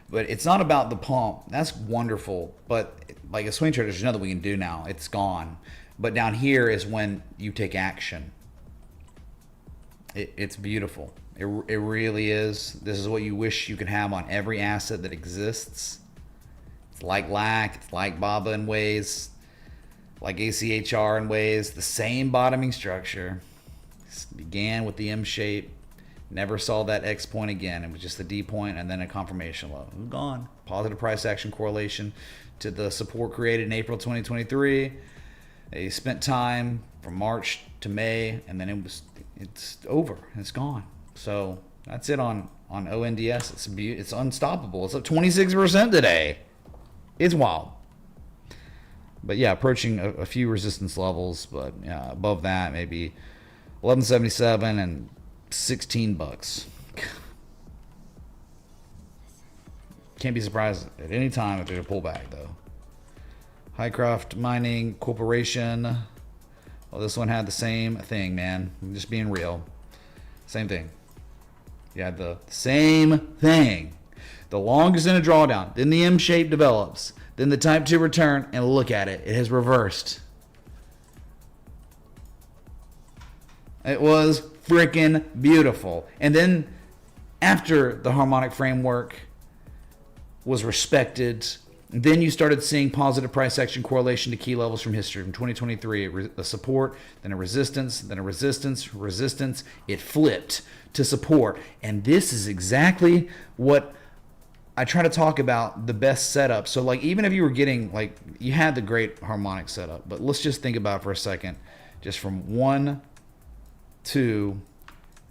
S2: But it's not about the pump. That's wonderful. But like a swing trader, there's nothing we can do now. It's gone. But down here is when you take action. It's beautiful. It really is. This is what you wish you could have on every asset that exists. It's like LAC. It's like BABA in ways. Like ACHR in ways. The same bottoming structure. It began with the M shape. Never saw that X point again. It was just the D point and then a confirmation low. It was gone. Positive price action correlation to the support created in April 2023. They spent time from March to May, and then it's over. It's gone. So that's it on ONDS. It's unstoppable. It's up 26% today. It's wild. But yeah, approaching a few resistance levels, but yeah, above that maybe 1177 and $16. Can't be surprised at any time if there's a pullback though. Highcroft Mining Corporation. Well, this one had the same thing, man. I'm just being real. Same thing. You had the same thing. The longest in a drawdown. Then the M shape develops. Then the Type 2 return, and look at it. It has reversed. It was freaking beautiful. And then after the harmonic framework was respected, then you started seeing positive price action correlation to key levels from history. From 2023, a support, then a resistance, then a resistance, resistance. It flipped to support. And this is exactly what I try to talk about, the best setup. So like, even if you were getting, like, you had the great harmonic setup, but let's just think about it for a second, just from 1, 2,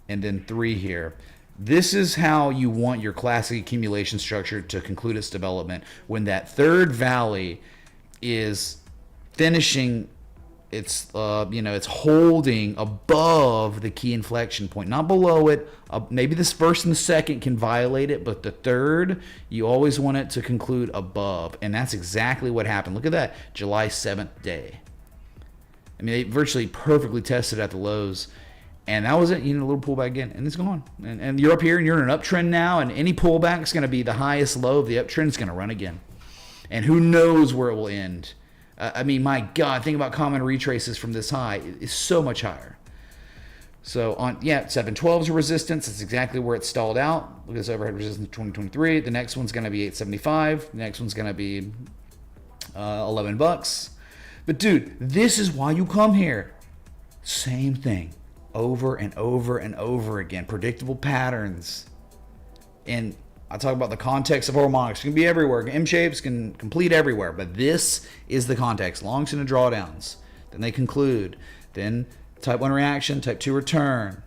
S2: and then 3 here. This is how you want your classic accumulation structure to conclude its development. When that third valley is finishing it's it's holding above the key inflection point, not below it. Maybe this first and the second can violate it, but the third, you always want it to conclude above, and that's exactly what happened. Look at that, July 7th day. I mean, they virtually perfectly tested at the lows, and that was it. A little pullback again, and it's gone. And you're up here, and you're in an uptrend now, and any pullback is going to be the highest low of the uptrend. Is going to run again, and who knows where it will end. I mean, my God, think about common retraces from this high. It's so much higher. So, 712 is a resistance. That's exactly where it stalled out. Look at this overhead resistance 2023. The next one's going to be 875. The next one's going to be $11. But, dude, this is why you come here. Same thing over and over and over again. Predictable patterns. And I talk about the context of harmonics. It can be everywhere. M shapes can complete everywhere. But this is the context. Longs and the drawdowns. Then they conclude. Then type 1 reaction, type 2 return.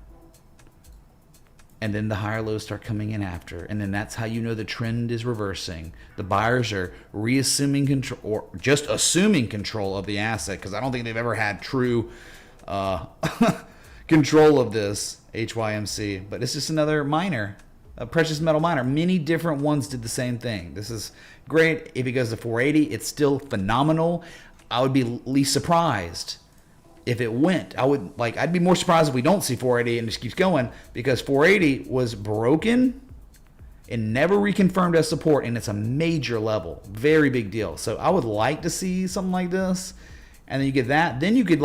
S2: And then the higher lows start coming in after. And then that's how you know the trend is reversing. The buyers are reassuming control, or just assuming control of the asset, because I don't think they've ever had true control of this HYMC. But it's just another miner. A precious metal miner. Many different ones did the same thing. This is great. If it goes to 480, it's still phenomenal. I would be least surprised if it went. I'd be more surprised if we don't see 480 and just keeps going, because 480 was broken and never reconfirmed as support, and it's a major level. Very big deal. So I would like to see something like this. And then you get that. Then you could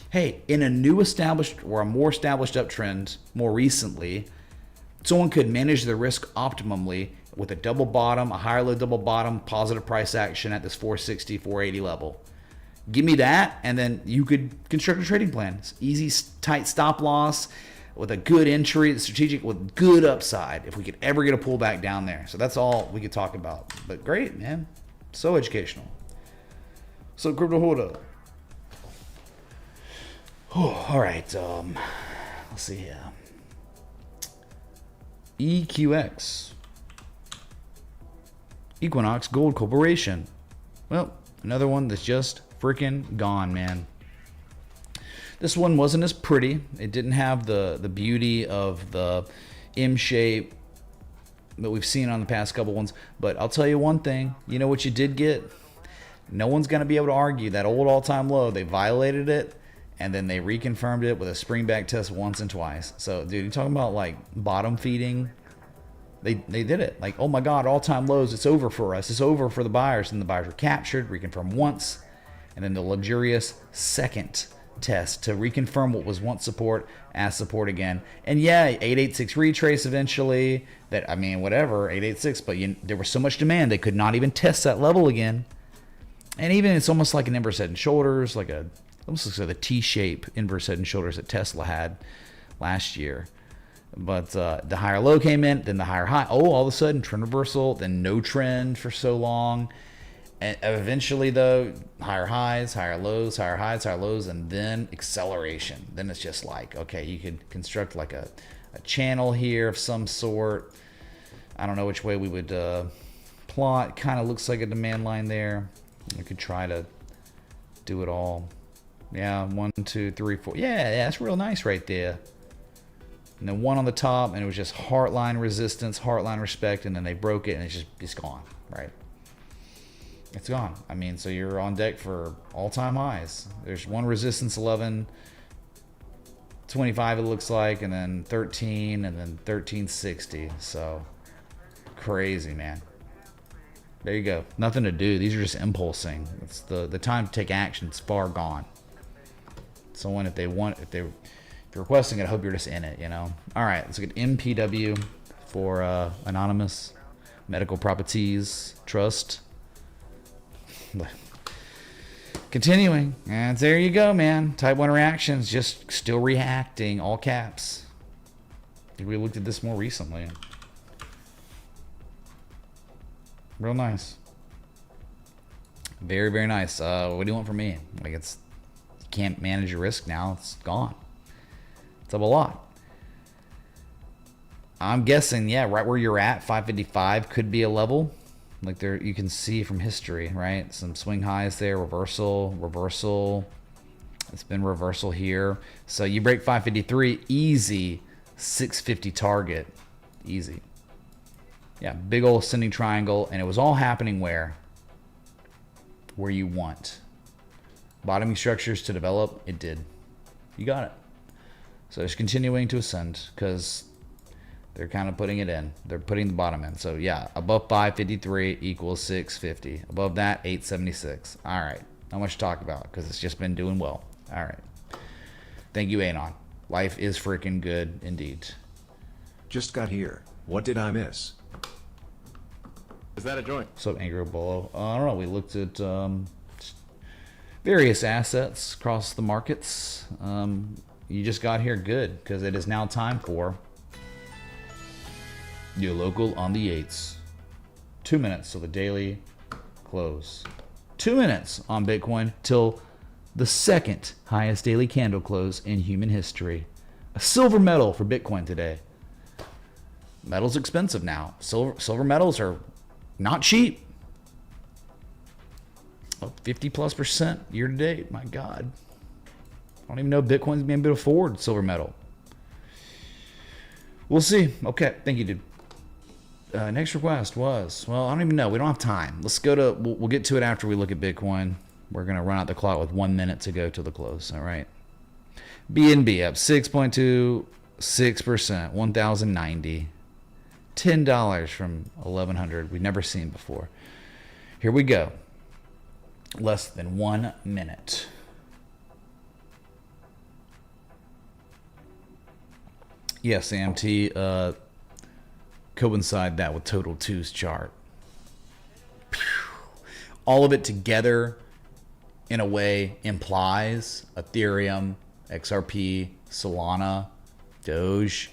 S2: hey, in a new established or a more established uptrend more recently, someone could manage the risk optimally with a double bottom, a higher low double bottom, positive price action at this 460, 480 level. Give me that, and then you could construct a trading plan. It's easy, tight stop loss with a good entry, strategic with good upside if we could ever get a pullback down there. So that's all we could talk about. But great, man. So educational. So crypto holder. All right. Let's see here. EQX, Equinox Gold Corporation. Well, another one that's just freaking gone, man. This one wasn't as pretty. It didn't have the beauty of the M shape that we've seen on the past couple ones. But I'll tell you one thing. You know what you did get? No one's going to be able to argue that old all-time low. They violated it, and then they reconfirmed it with a spring back test once and twice. So, dude, you're talking about bottom feeding. They did it. Oh my God, all-time lows. It's over for us. It's over for the buyers. And the buyers were captured, reconfirmed once, and then the luxurious second test to reconfirm what was once support as support again. And yeah, 886 retrace eventually. Whatever, 886. But there was so much demand they could not even test that level again. And even it's almost like an inverse head and shoulders, almost looks like the T-shape inverse head and shoulders that Tesla had last year. But the higher low came in, then the higher high. Oh, all of a sudden, trend reversal, then no trend for so long. And eventually, though, higher highs, higher lows, higher highs, higher lows, and then acceleration. Then it's just okay, you could construct a channel here of some sort. I don't know which way we would plot. Kind of looks like a demand line there. We could try to do it all. Yeah, 1, 2, 3, 4. Yeah, that's real nice right there. And then one on the top, and it was just heartline resistance, heartline respect, and then they broke it, and it's gone, right? It's gone. So you're on deck for all-time highs. There's one resistance, 11, 25 it looks like, and then 13, and then 1360. So crazy, man. There you go. Nothing to do. These are just impulsing. It's the time to take action. It's far gone. Someone, if you're requesting it, I hope you're just in it, All right, let's get MPW for Anonymous Medical Properties Trust. Continuing, and there you go, man. Type 1 reactions, just still reacting, all caps. I think we looked at this more recently. Real nice. Very, very nice. What do you want from me? You can't manage your risk now. It's gone. It's up a lot. I'm guessing, yeah, right where you're at, 555 could be a level. There, you can see from history, right? Some swing highs there, reversal. It's been reversal here. So you break 553, easy 650 target. Easy. Yeah, big old ascending triangle. And it was all happening where? Where you want. Bottoming structures to develop. It did. You got it. So it's continuing to ascend because they're kind of putting it in. They're putting the bottom in. So yeah, above 553 equals 650. Above that, 876. All right. Not much to talk about because it's just been doing well. All right. Thank you, Anon. Life is freaking good indeed.
S3: Just got here. What did I miss?
S5: Is that a joint?
S2: What's up, Angry Bolo? I don't know. We looked at various assets across the markets. You just got here good because it is now time for your local on the 8s. 2 minutes till the daily close. 2 minutes on Bitcoin till the second highest daily candle close in human history. A silver medal for Bitcoin today. Metal's expensive now. Silver metals are not cheap. Up 50+% year to date. My God. I don't even know if Bitcoin's being able to afford silver metal. We'll see. Okay. Thank you, dude. Next request was, well, I don't even know. We don't have time. Let's go to, we'll get to it after we look at Bitcoin. We're going to run out the clock with 1 minute to go to the close. All right. BNB up 6.26%, 1,090. $10 from 1,100. We've never seen before. Here we go. Less than 1 minute. Yes, AMT. Coincide that with Total 2's chart. All of it together, in a way, implies Ethereum, XRP, Solana, Doge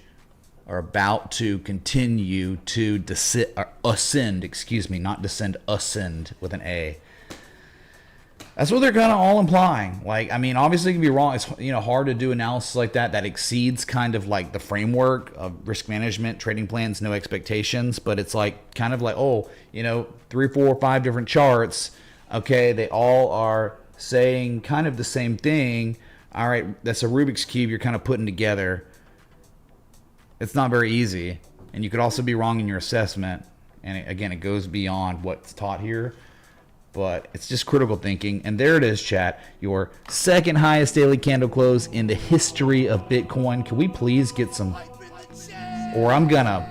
S2: are about to continue to ascend, excuse me, not descend, ascend with an A. That's what they're kind of all implying. Like, I mean, obviously it can be wrong. It's, you know, hard to do analysis like that exceeds kind of like the framework of risk management, trading plans, no expectations. But it's like kind of like, oh, you know, 3, 4, 5 different charts. Okay, they all are saying kind of the same thing. All right, that's a Rubik's Cube you're kind of putting together. It's not very easy. And you could also be wrong in your assessment. And again, it goes beyond what's taught here. But it's just critical thinking. And there it is, chat. Your second highest daily candle close in the history of Bitcoin. Can we please get some... Or I'm gonna...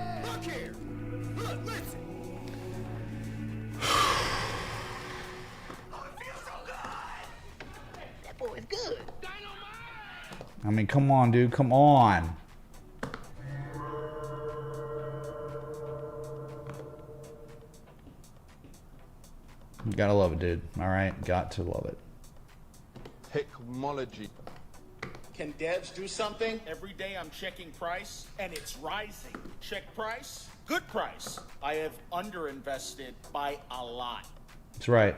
S2: I mean, come on, dude. Come on. You gotta love it, dude. All right, got to love it.
S5: Technology.
S6: Can devs do something? Every day I'm checking price and it's rising. Check price, good price. I have underinvested by a lot.
S2: That's right.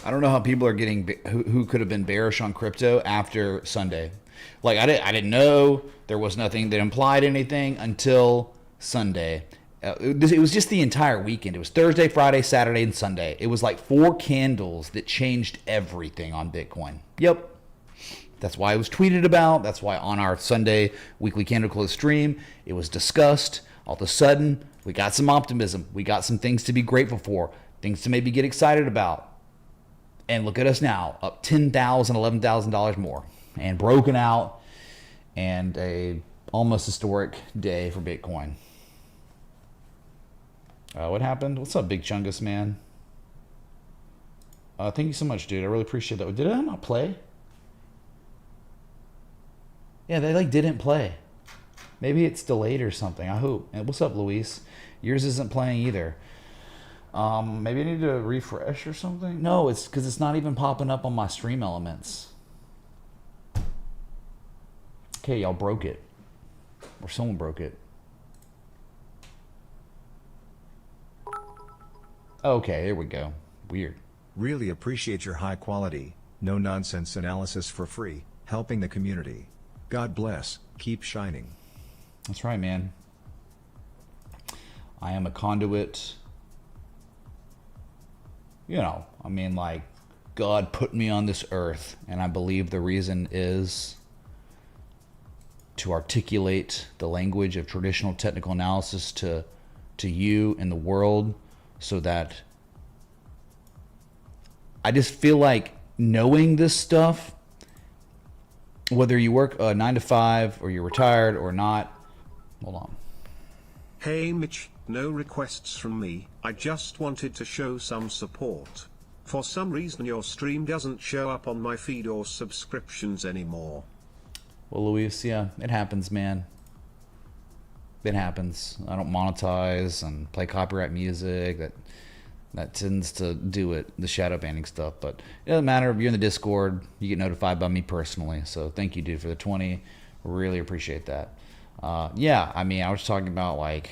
S2: I don't know how people are getting who could have been bearish on crypto after Sunday. Like I didn't know there was nothing that implied anything until Sunday. It was just the entire weekend. It was Thursday, Friday, Saturday, and Sunday. It was like 4 candles that changed everything on Bitcoin. Yep. That's why it was tweeted about. That's why on our Sunday weekly candle close stream, it was discussed. All of a sudden, we got some optimism. We got some things to be grateful for, things to maybe get excited about. And look at us now, up $10,000, $11,000 more, and broken out, and a almost historic day for Bitcoin. What happened? What's up, Big Chungus, man? Thank you so much, dude. I really appreciate that. Did I not play? Yeah, they like didn't play. Maybe it's delayed or something. I hope. And what's up, Luis? Yours isn't playing either. Maybe I need to refresh or something. No, it's because it's not even popping up on my stream elements. Okay, y'all broke it. Or someone broke it. Okay, there we go. Weird.
S3: Really appreciate your high quality, no nonsense analysis for free, helping the community. God bless, keep shining.
S2: That's right, man. I am a conduit. You know, I mean, like, God put me on this earth, and I believe the reason is to articulate the language of traditional technical analysis to you and the world, so that I just feel like knowing this stuff, whether you work a 9 to 5 or you're retired or not. Hold on.
S4: Hey Mitch, no requests from me, I just wanted to show some support. For some reason your stream doesn't show up on my feed or subscriptions anymore.
S2: Well, Luis, yeah, it happens, man. It happens. I don't monetize and play copyright music. That tends to do it, the shadow banning stuff. But it doesn't matter if you're in the Discord, you get notified by me personally. So thank you, dude, for the 20. Really appreciate that. Yeah, I mean, I was talking about, like,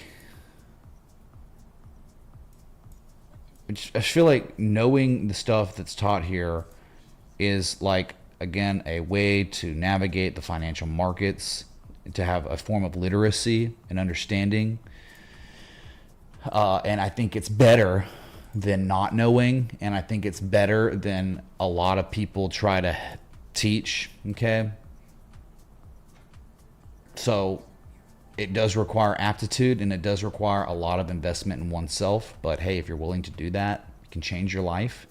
S2: I just feel like knowing the stuff that's taught here is, like, again, a way to navigate the financial markets, to have a form of literacy and understanding. And I think it's better than not knowing, and I think it's better than a lot of people try to teach, okay? So it does require aptitude, and it does require a lot of investment in oneself, but hey, if you're willing to do that, it can change your life.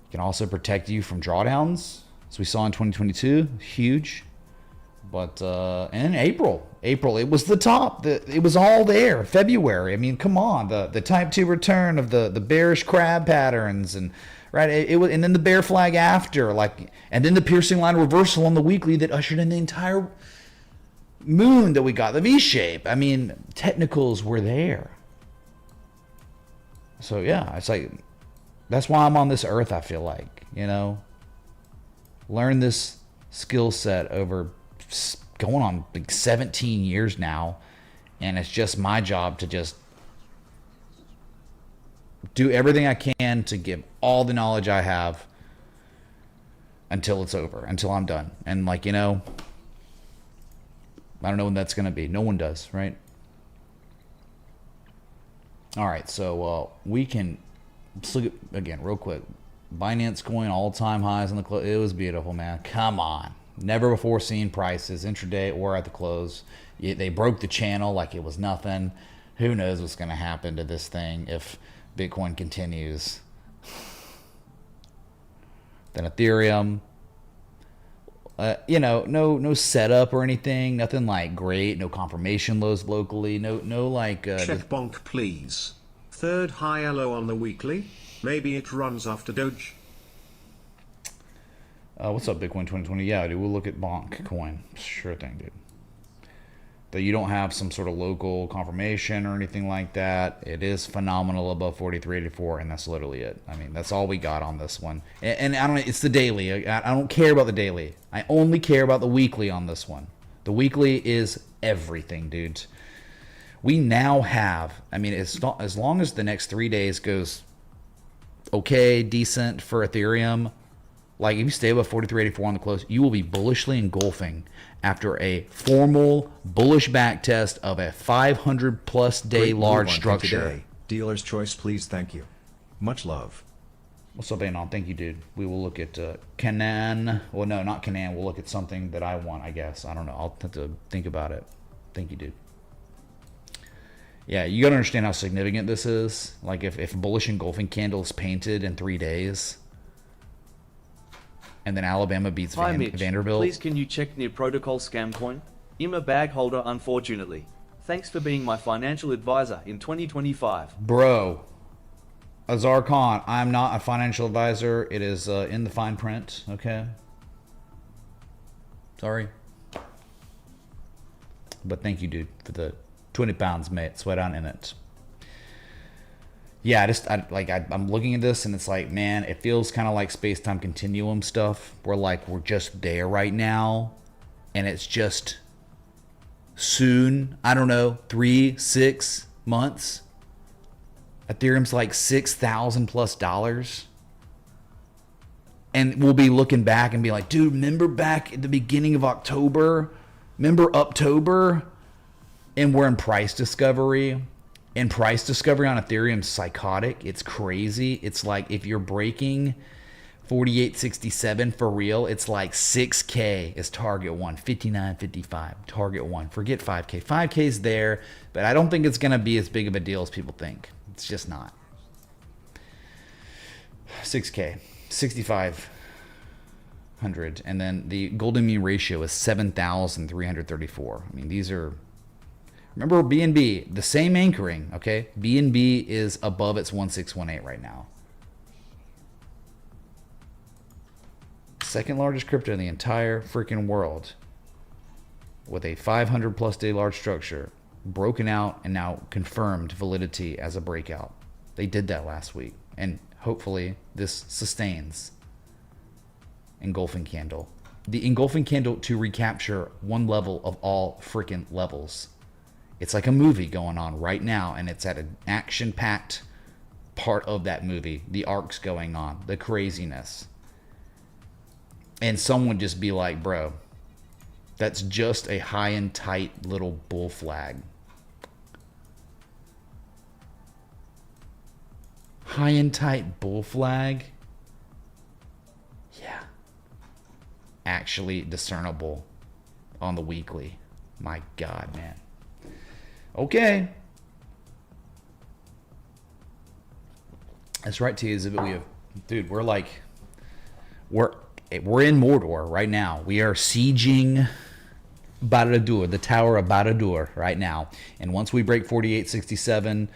S2: It can also protect you from drawdowns, as we saw in 2022, huge. But and in April, it was the top. It was all there. February, I mean, come on, the type 2 return of the bearish crab patterns, and right, it was, and then the bear flag after, like, and then the piercing line reversal on the weekly that ushered in the entire moon that we got, the V shape. I mean, technicals were there. So yeah, it's like, that's why I'm on this earth. I feel like, you know, learn this skill set over going on like 17 years now, and it's just my job to just do everything I can to give all the knowledge I have until it's over, until I'm done. And, like, you know, I don't know when that's going to be. No one does, right? All right, so we can, let's look at, again, real quick. Binance Coin, all-time highs on the close. It was beautiful, man. Come on. Never before seen prices, intraday or at the close. They broke the channel like it was nothing. Who knows what's going to happen to this thing if Bitcoin continues. Then Ethereum. You know, no setup or anything. Nothing like great. No confirmation lows locally. No like.
S4: Check Bonk, please. Third high low on the weekly. Maybe it runs after Doge.
S2: What's up, Bitcoin 2020? Yeah, dude, we'll look at Bonkcoin. Sure thing, dude. That you don't have some sort of local confirmation or anything like that. It is phenomenal above 43.84, and that's literally it. I mean, that's all we got on this one. And I don't. It's the daily. I don't care about the daily. I only care about the weekly on this one. The weekly is everything, dude. We now have. I mean, as long as the next 3 days goes okay, decent for Ethereum. Like, if you stay above 43.84 on the close, you will be bullishly engulfing after a formal bullish back test of a 500-plus day
S3: Great
S2: large
S3: move on
S2: structure.
S3: today. Dealer's choice, please. Thank you. Much love.
S2: What's up, Anon? Thank you, dude. We will look at Canaan. Well, no, not Canaan. We'll look at something that I want, I guess. I don't know. I'll have to think about it. Thank you, dude. Yeah, you got to understand how significant this is. Like, if bullish engulfing candle is painted in 3 days, and then Alabama beats
S7: Hi, Mitch.
S2: Vanderbilt.
S7: Please can you check near protocol scam coin? I'm a bag holder, unfortunately. Thanks for being my financial advisor in 2025.
S2: Bro, Azar Khan, I'm not a financial advisor. It is in the fine print, okay? Sorry. But thank you, dude, for the 20 pounds, mate. Sweat on in it. Yeah, I'm looking at this and it's like, man, it feels kind of like space-time continuum stuff. We're just there right now, and it's just soon, I don't know, 3-6 months. Ethereum's like $6,000+, and we'll be looking back and be like, dude, remember back at the beginning of October? Remember Uptober? and we're in price discovery. And price discovery on Ethereum is psychotic. It's crazy. It's like if you're breaking 48.67 for real, it's like 6K is target one, 59.55 target one. Forget 5K. 5K is there, but I don't think it's going to be as big of a deal as people think. It's just not. 6K, 6,500, and then the golden mean ratio is 7,334. I mean, these are. Remember BNB, the same anchoring, okay? BNB is above its 1618 right now. Second largest crypto in the entire freaking world, with a 500 plus day large structure, broken out and now confirmed validity as a breakout. They did that last week, and hopefully this sustains. Engulfing candle. The engulfing candle to recapture one level of all freaking levels. It's like a movie going on right now, and it's at an action-packed part of that movie. The arc's going on, the craziness. And some would just be like, bro, that's just a high and tight little bull flag. High and tight bull flag? Yeah. Actually discernible on the weekly. My God, man. Okay. That's right, T. Exhibit. We have, dude. We're in Mordor right now. We are sieging Barad-dûr, the Tower of Barad-dûr, right now. And once we break 48.67,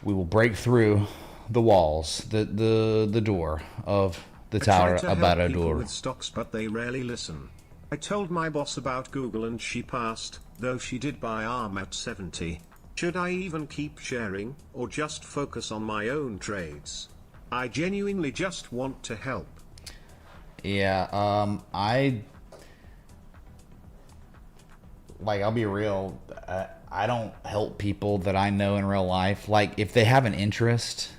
S2: we will break through the walls, the door of the Tower of Barad-dûr.
S4: With stocks, but they rarely listen. I told my boss about Google and she passed, though she did buy ARM at 70. Should I even keep sharing, or just focus on my own trades? I genuinely just want to help.
S2: Yeah, I'll be real, I don't help people that I know in real life. Like, if they have an interest,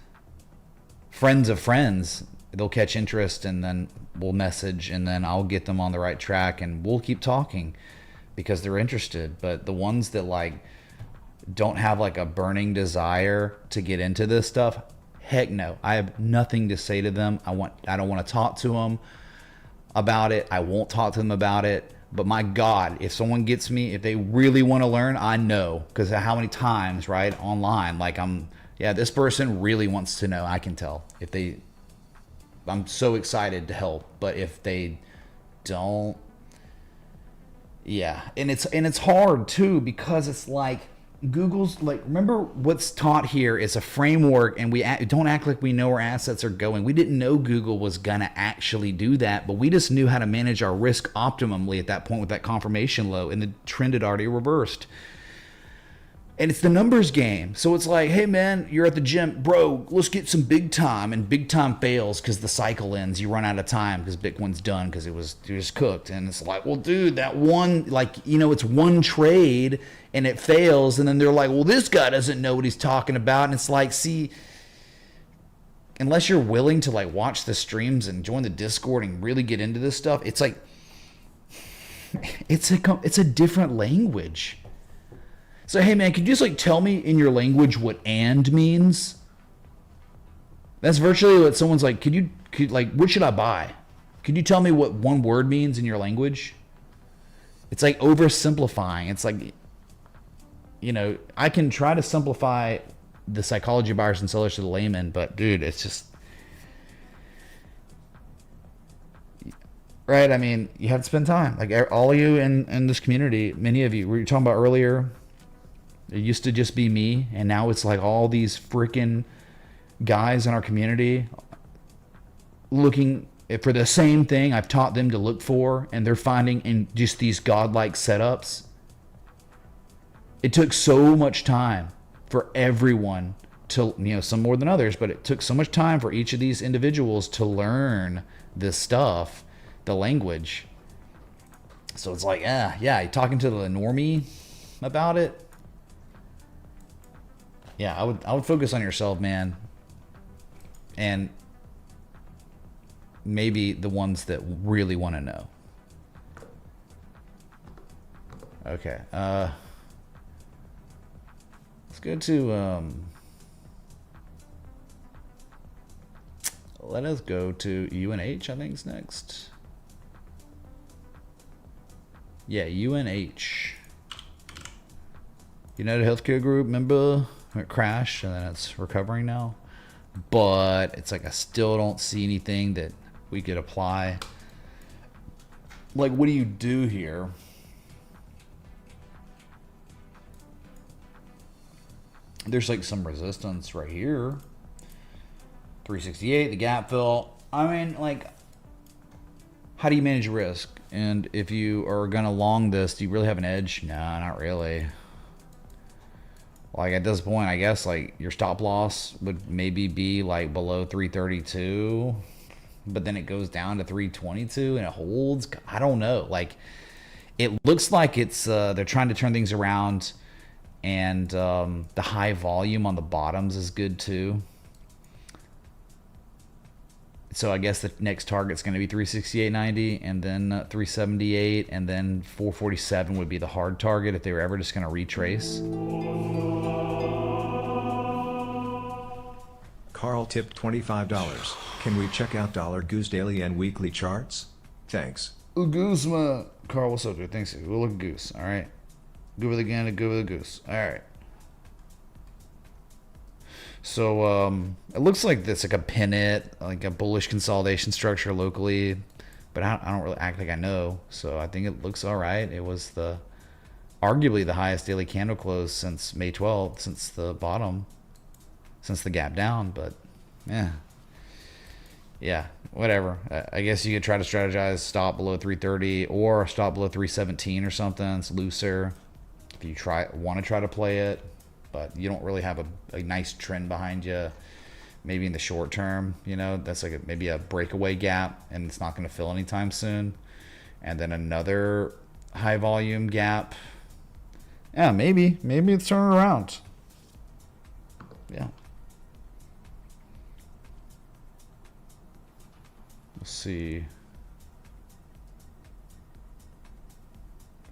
S2: friends of friends, they'll catch interest and then we'll message and then I'll get them on the right track and we'll keep talking because they're interested. But the ones that like don't have like a burning desire to get into this stuff, heck no. I have nothing to say to them. I don't want to talk to them about it. I won't talk to them about it. But my God, if someone gets me, if they really want to learn, I know, because how many times, right, online, like this person really wants to know. I can tell if I'm so excited to help, but if they don't, yeah, and it's hard too, because it's like Google's like, remember what's taught here is a framework, and we don't act like we know where assets are going. We didn't know Google was gonna actually do that, but we just knew how to manage our risk optimally at that point with that confirmation low, and the trend had already reversed. And it's the numbers game. So it's like, hey man, you're at the gym, bro, let's get some big time. And big time fails because the cycle ends. You run out of time because Bitcoin's done because it was cooked. And it's like, well, dude, that one, like, it's one trade and it fails. And then they're like, well, this guy doesn't know what he's talking about. And it's like, see, unless you're willing to like watch the streams and join the Discord and really get into this stuff, it's like, it's a different language. So, hey man, could you just like tell me in your language what "and" means? That's virtually what someone's like, what should I buy? Could you tell me what one word means in your language? It's like oversimplifying. It's like, I can try to simplify the psychology of buyers and sellers to the layman, but dude, it's just, right? I mean, you have to spend time. Like all of you in this community, many of you, we were talking about earlier, it used to just be me, and now it's like all these freaking guys in our community looking for the same thing I've taught them to look for, and they're finding in just these godlike setups. It took so much time for everyone to, some more than others, but it took so much time for each of these individuals to learn this stuff, the language. So it's like, you're talking to the normie about it. Yeah, I would focus on yourself, man. And maybe the ones that really want to know. Okay. go to let us go to UNH, I think is next. Yeah, UNH. United Healthcare Group, remember? It crashed and then it's recovering now. But it's like I still don't see anything that we could apply. Like, what do you do here? There's like some resistance right here. 368, the gap fill. I mean, like, how do you manage risk? And if you are gonna long this, do you really have an edge? No, not really. Like, at this point, I guess like your stop loss would maybe be like below 332, but then it goes down to 322 and it holds. I don't know. Like, it looks like it's they're trying to turn things around, and the high volume on the bottoms is good too. So I guess the next target's going to be 368.90, and then 378, and then 447 would be the hard target if they were ever just going to retrace.
S3: Carl tipped $25. Can we check out Goose daily and weekly charts? Thanks.
S2: Ooh, Goose, Carl, what's up, dude? Thanks. We'll look at Goose. All right. Go with again and go with the Goose. All right. So it looks like it's like a pennant, like a bullish consolidation structure locally, but I don't really act like I know. So I think it looks all right. It was arguably the highest daily candle close since May 12th, since the bottom, since the gap down. But yeah, whatever. I guess you could try to strategize stop below 330 or stop below 317 or something. It's looser if you want to try to play it. But you don't really have a nice trend behind you. Maybe in the short term, you know, that's like maybe a breakaway gap, and it's not going to fill anytime soon. And then another high volume gap. Yeah, maybe it's turning around. Yeah. Let's see.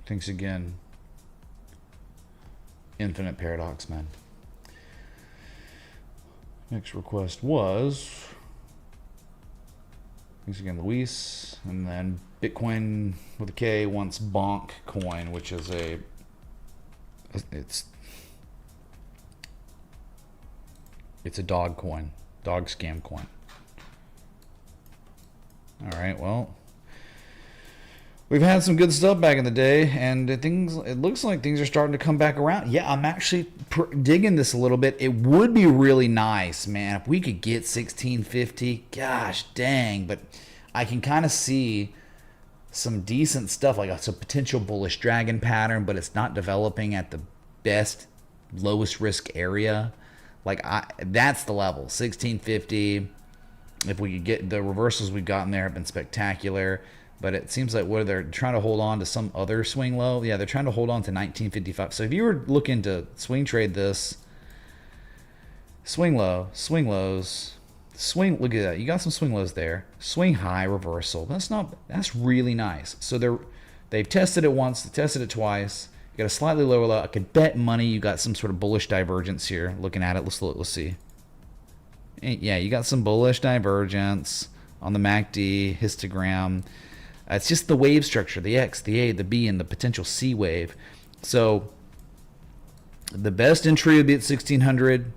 S2: Thanks again. Infinite paradox, man. Next request was, thanks again, Luis. And then Bitcoin with a K wants Bonkcoin, which is it's a dog coin, dog scam coin. All right, well, we've had some good stuff back in the day, and it looks like things are starting to come back around. Yeah, I'm actually digging this a little bit. It would be really nice, man, if we could get 1650. Gosh dang, but I can kind of see some decent stuff, like it's a potential bullish dragon pattern, but it's not developing at the best, lowest risk area. Like, that's the level, 1650. If we could get the reversals we've gotten there have been spectacular. But it seems like they're trying to hold on to some other swing low. Yeah, they're trying to hold on to 1955. So if you were looking to swing trade this, swing low, swing lows, swing, look at that. You got some swing lows there. Swing high reversal. That's really nice. So they've tested it once, they tested it twice. You got a slightly lower low. I could bet money you got some sort of bullish divergence here. Looking at it, let's see. Yeah, you got some bullish divergence on the MACD histogram. It's just the wave structure, the X, the A, the B, and the potential C wave. So the best entry would be at 1600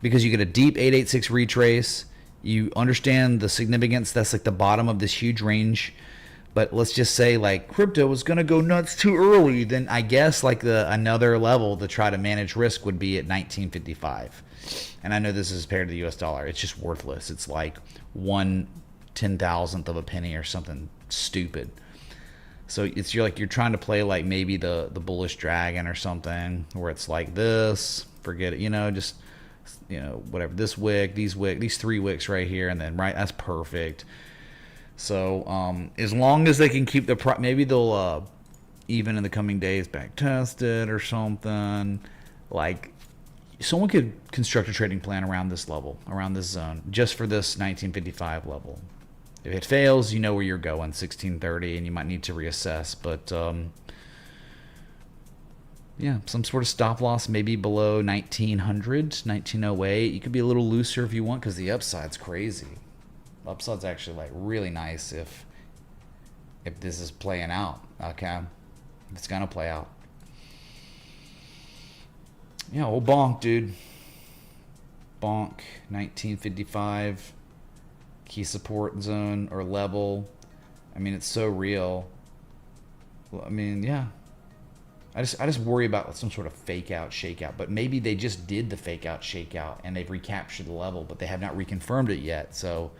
S2: because you get a deep 886 retrace. You understand the significance. That's like the bottom of this huge range. But let's just say like crypto was going to go nuts too early. Then I guess like another level to try to manage risk would be at 1955. And I know this is paired to the US dollar. It's just worthless. It's like 1/10,000th of a penny or something stupid. So you're trying to play like maybe the bullish dragon or something where it's like this, forget it, just whatever, this wick, these 3 wicks right here, and then that's perfect. So as long as they can keep the maybe they'll even in the coming days back test it or something. Like someone could construct a trading plan around this level, around this zone, just for this 1955 level. If it fails, you know where you're going, 1630, and you might need to reassess. But yeah, some sort of stop loss, maybe below 1900, 1908. You could be a little looser if you want, because the upside's crazy. Upside's actually like really nice if this is playing out. Okay, if it's gonna play out. Yeah, old bonk, dude. Bonk, 1955, key support zone or level. I mean, it's so real. Well, I mean, yeah. I just worry about some sort of fake out, shakeout. But maybe they just did the fake out, shakeout, and they've recaptured the level, but they have not reconfirmed it yet. So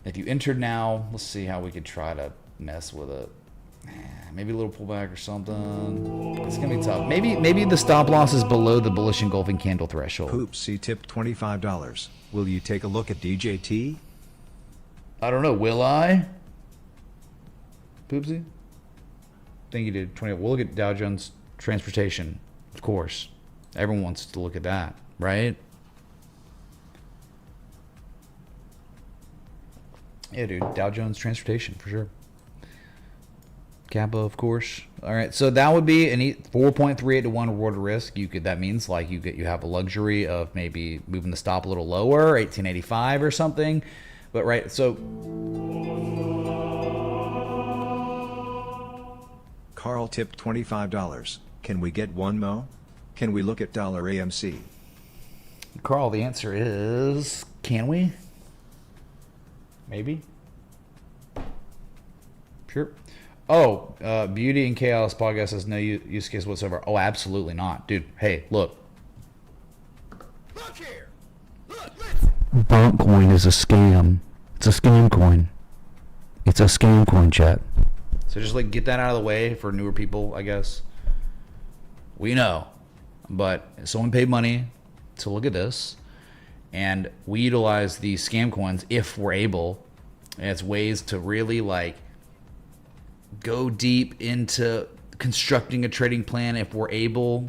S2: if you entered now, let's see how we could try to mess with it. Maybe a little pullback or something. It's gonna be tough. Maybe the stop loss is below the bullish engulfing candle threshold.
S3: Poopsie tipped $25. Will you take a look at DJT?
S2: I don't know. Will I? Poopsie? Thank you, dude. 20. We'll look at Dow Jones Transportation, of course. Everyone wants to look at that, right? Yeah, dude. Dow Jones Transportation for sure. Kappa, of course. All right, so that would be an 4.38 to 1 reward to risk. That means like you have a luxury of maybe moving the stop a little lower, 1885 or something. But right, so
S3: Carl tipped $25. Can we get one mo? Can we look at $AMC?
S2: Carl, the answer is, can we? Maybe. Sure. Oh, Beauty and Chaos podcast has no use case whatsoever. Oh, absolutely not. Dude, hey, look.
S6: Look here. Look, listen.
S2: Bonkcoin is a scam. It's a scam coin. It's a scam coin, chat. So just like get that out of the way for newer people, I guess. We know. But someone paid money to look at this. And we utilize these scam coins if we're able. And it's ways to really like go deep into constructing a trading plan if we're able,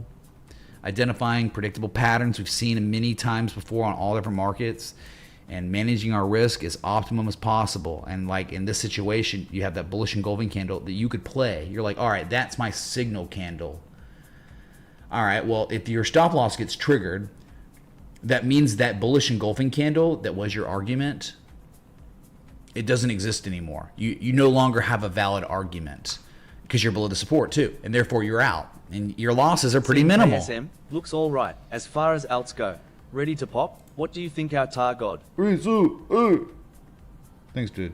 S2: identifying predictable patterns we've seen many times before on all different markets, and managing our risk as optimum as possible. And like in this situation, you have that bullish engulfing candle that you could play. You're like, all right, that's my signal candle. All right, well, if your stop loss gets triggered, that means that bullish engulfing candle that was your argument, it doesn't exist anymore. You no longer have a valid argument because you're below the support too, and therefore you're out, and your losses are pretty minimal.
S7: ASM looks all right as far as alts go. Ready to pop? What do you think our target?
S2: Thanks, dude.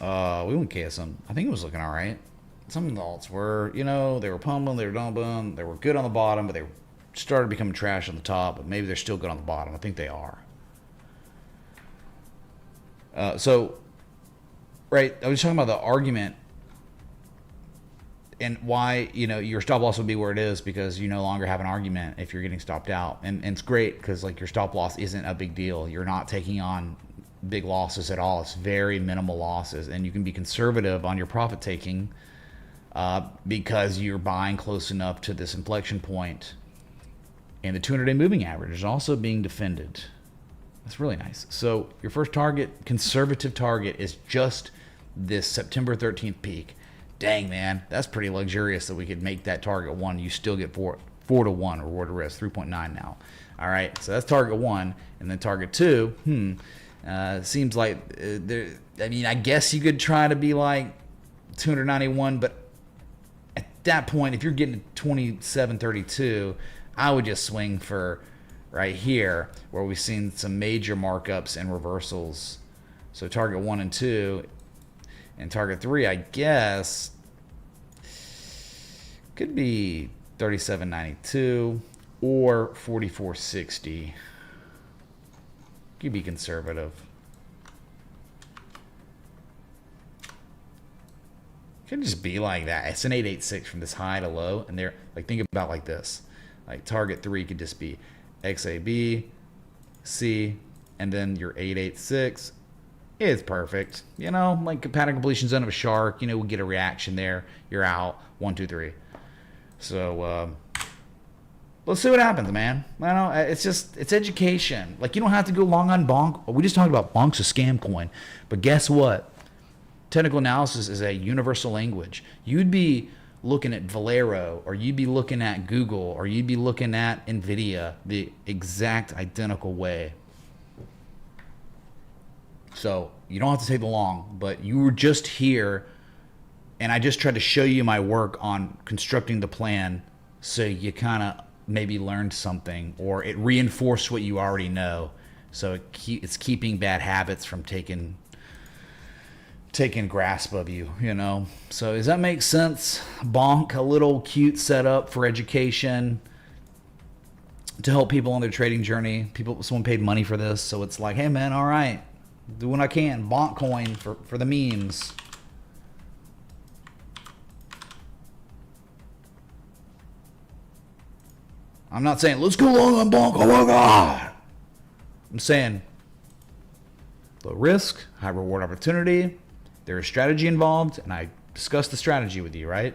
S2: We went KSM. I think it was looking all right. Some of the alts were, they were pumping, they were dumping, they were good on the bottom, but they started becoming trash on the top. But maybe they're still good on the bottom. I think they are. Right, I was talking about the argument and why, your stop loss would be where it is, because you no longer have an argument if you're getting stopped out. And it's great because like your stop loss isn't a big deal. You're not taking on big losses at all. It's very minimal losses, and you can be conservative on your profit taking because you're buying close enough to this inflection point. And the 200-day moving average is also being defended. That's really nice. So your first target, conservative target, is just this September 13th peak. Dang, man, that's pretty luxurious that we could make that target one. You still get 4 to 1 reward to risk, 3.9 now. All right, so that's target one, and then target two. Seems like I guess you could try to be like 291, but at that point, if you're getting to 2732, I would just swing for right here, where we've seen some major markups and reversals. So target 1 and 2, and target 3, I guess, could be 37.92 or 44.60. Could be conservative. Could just be like that. It's an 886 from this high to low, and they're like, think about like this. Like target 3 could just be XAB, C, and then your 886 is perfect. Like a pattern completion zone of a shark. We get a reaction there. You're out. 1, 2, 3. So let's see what happens, man. I don't know. It's education. Like you don't have to go long on Bonk. We just talked about Bonk's a scam coin, but guess what? Technical analysis is a universal language. You'd be looking at Valero, or you'd be looking at Google, or you'd be looking at NVIDIA the exact identical way. So you don't have to take the long, but you were just here, and I just tried to show you my work on constructing the plan so you kind of maybe learned something, or it reinforced what you already know. So it's keeping bad habits from taking grasp of you, you know. So does that make sense? Bonk, a little cute setup for education to help people on their trading journey. Someone paid money for this, so it's like, hey man, all right, do what I can. Bonkcoin for the memes. I'm not saying let's go long on Bonk. Oh my god. I'm saying low risk, high reward opportunity. There is strategy involved, and I discussed the strategy with you, right?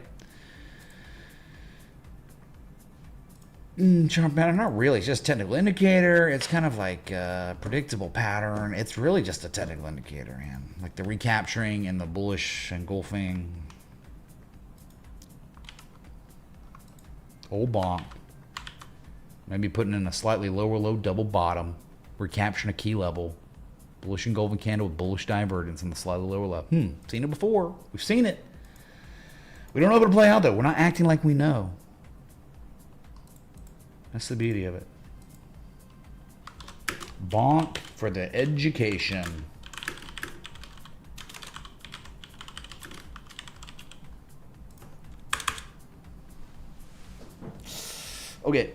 S2: Chart pattern, not really. It's just a technical indicator. It's kind of like a predictable pattern. It's really just a technical indicator, man. Like the recapturing and the bullish engulfing. Old bonk. Maybe putting in a slightly lower low double bottom. Recapturing a key level. Bullish engulfing candle with bullish divergence in the slightly lower level. Seen it before. We've seen it. We don't know how to play out, though. We're not acting like we know. That's the beauty of it. Bonk for the education. Okay.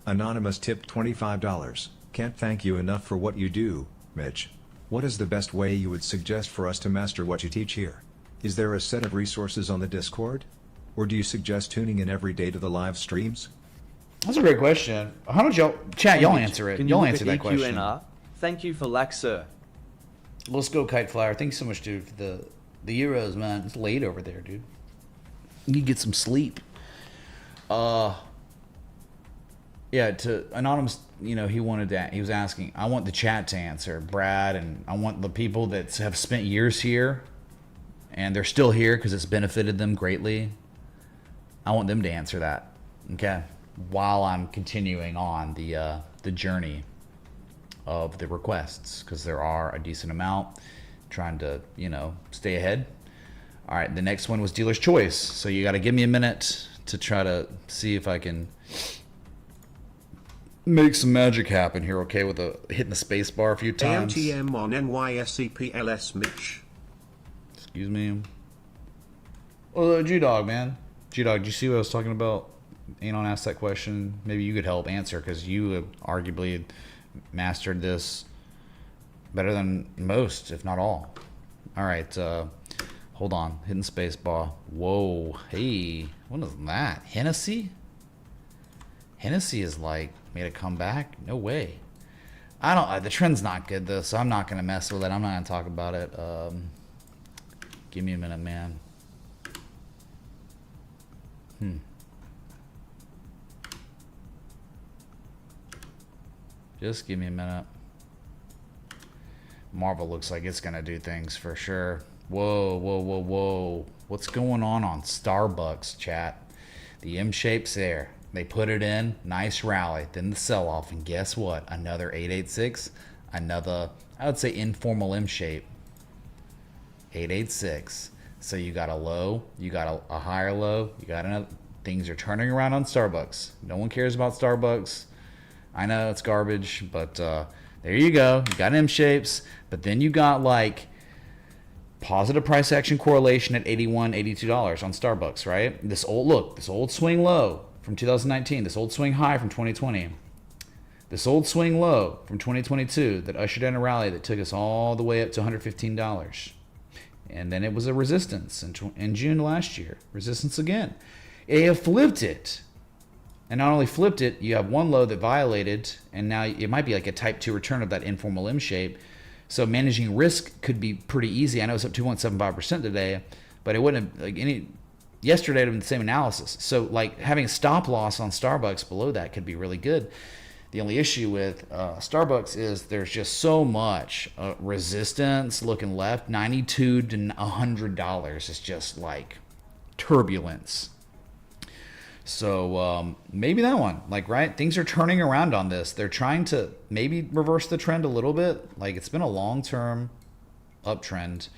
S3: Anonymous tipped $25. Can't thank you enough for what you do, Mitch. What is the best way you would suggest for us to master what you teach here? Is there a set of resources on the Discord? Or do you suggest tuning in every day to the live streams?
S2: That's a great question. How don't y'all chat? Y'all answer it.
S7: Can you
S2: Y'all
S7: look
S2: answer
S7: at
S2: that question.
S7: EQNR? Thank you for lack, sir.
S2: Let's go, Kite Flyer. Thanks so much, dude, for the euros, man. It's late over there, dude. You need to get some sleep. Yeah, to Anonymous, you know, he was asking, I want the chat to answer, Brad, and I want the people that have spent years here and they're still here because it's benefited them greatly. I want them to answer that, okay? While I'm continuing on the journey of the requests, because there are a decent amount, trying to, you know, stay ahead. All right, the next one was dealer's choice. So you got to give me a minute to try to see if I can make some magic happen here, okay, with hitting the space bar a few times.
S4: AMTM on NYSEPLS Mitch.
S2: Excuse me. Oh, G-Dog, man. G-Dog, did you see what I was talking about? Anon asked that question. Maybe you could help answer, because you have arguably mastered this better than most, if not all. All right, hold on. Hitting space bar. Whoa, hey, what is that? Hennessy? Hennessy is like made a comeback? No way. The trend's not good though, so I'm not gonna mess with it. I'm not gonna talk about it. Give me a minute, man. Just give me a minute. Marvel looks like it's gonna do things for sure. Whoa, whoa, whoa, whoa. What's going on Starbucks, chat? The M shape's there. They put it in, nice rally, then the sell-off, and guess what? Another 886, another, I would say informal M shape. 886. So you got a low, you got a higher low, you got another. Things are turning around on Starbucks. No one cares about Starbucks. I know it's garbage, but there you go. You got M shapes, but then you got like positive price action correlation at $81, $82 on Starbucks, right? This old swing low from 2019, this old swing high from 2020, this old swing low from 2022 that ushered in a rally that took us all the way up to $115. And then it was a resistance in June last year. Resistance again. It have flipped it. And not only flipped it, you have one low that violated, and now it might be like a type 2 return of that informal M shape. So managing risk could be pretty easy. I know it's up 2.75% today, but it wouldn't have, yesterday it would have been the same analysis. So like having a stop loss on Starbucks below that could be really good. The only issue with Starbucks is there's just so much resistance looking left. $92 to $100 is just like turbulence. So maybe that one, like, right? Things are turning around on this. They're trying to maybe reverse the trend a little bit. Like, it's been a long-term uptrend,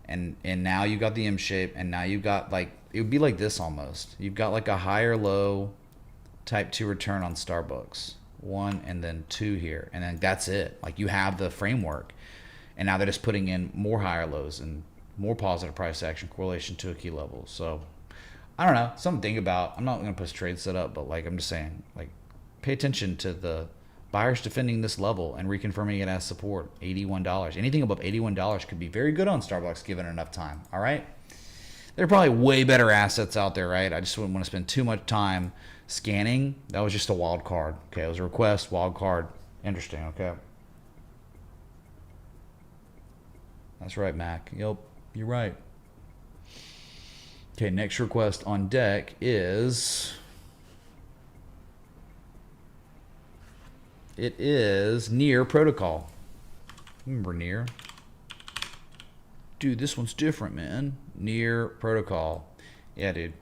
S2: and now you got the M shape, and now you've got, like, it would be like this almost. You've got like a higher low type 2 return on Starbucks. 1 and then 2 here, and then that's it. Like, you have the framework, and now they're just putting in more higher lows and more positive price action correlation to a key level. So I don't know, something to think about. I'm not going to push trade set up, but like, I'm just saying, like, pay attention to the buyers defending this level and reconfirming it as support. $81. Anything above $81 could be very good on Starbucks given enough time. All right. There are probably way better assets out there, right? I just wouldn't want to spend too much time scanning. That was just a wild card. Okay, it was a request, wild card. Interesting, okay. That's right, Mac. Yep, you're right. Okay, next request on deck is... It is Near Protocol. Remember Near? Dude, this one's different, man. Near Protocol. Yeah, dude.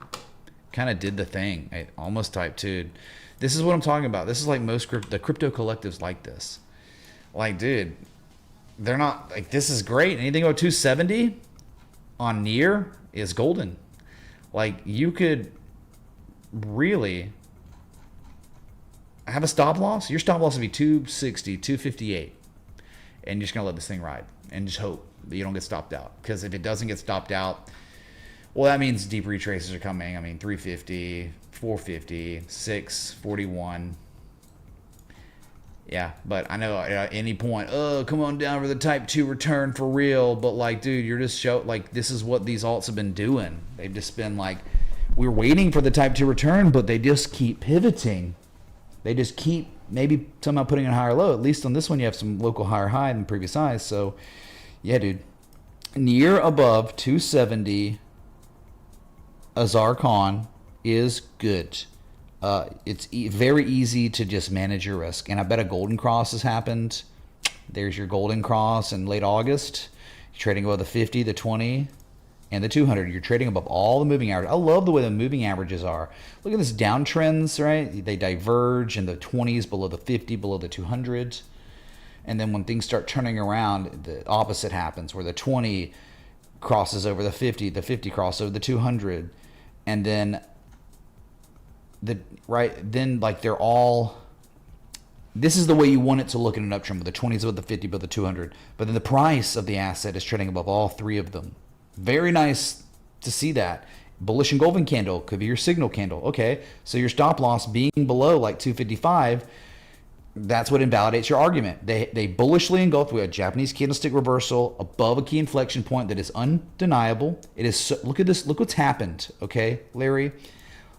S2: Kind of did the thing. I almost typed 2. This is what I'm talking about. This is like most the crypto collectives like this. Like, dude, they're not like, this is great. Anything over 270 on Near is golden. Like, you could really have a stop loss. Your stop loss would be 260, 258. And you're just going to let this thing ride and just hope that you don't get stopped out. Because if it doesn't get stopped out, well, that means deep retraces are coming. I mean, 350, 450, 641. Yeah, but I know at any point, oh, come on down for the type 2 return for real. But like, dude, you're just like, this is what these alts have been doing. They've just been like, we're waiting for the type 2 return, but they just keep pivoting. They just keep maybe somehow putting in a higher low. At least on this one, you have some local higher high than previous highs. So, yeah, dude, Near above 270 Azarcon is good. It's very easy to just manage your risk. And I bet a golden cross has happened. There's your golden cross in late August. You're trading above the 50, the 20, and the 200. You're trading above all the moving averages. I love the way the moving averages are. Look at this downtrends, right? They diverge in the 20s below the 50, below the 200. And then when things start turning around, the opposite happens, where the 20 crosses over the 50 crosses over the 200. And then like they're all, this is the way you want it to look in an uptrend, with the 20s above the 50, above the 200. But then the price of the asset is trading above all 3 of them. Very nice to see that. Bullish engulfing candle could be your signal candle. Okay, so your stop loss being below like 255, that's what invalidates your argument. They bullishly engulfed with a Japanese candlestick reversal above a key inflection point that is undeniable. It is so, look at this. Look what's happened. Okay, Larry,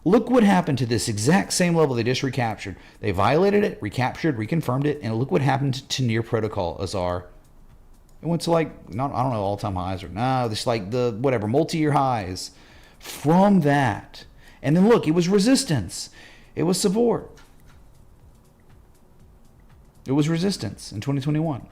S2: look what happened to this exact same level they just recaptured. They violated it, recaptured, reconfirmed it, and look what happened to Near Protocol, Azar. It went to like, I don't know, all-time highs or no, it's like the whatever multi-year highs from that. And then look, it was resistance. It was support. It was resistance in 2021.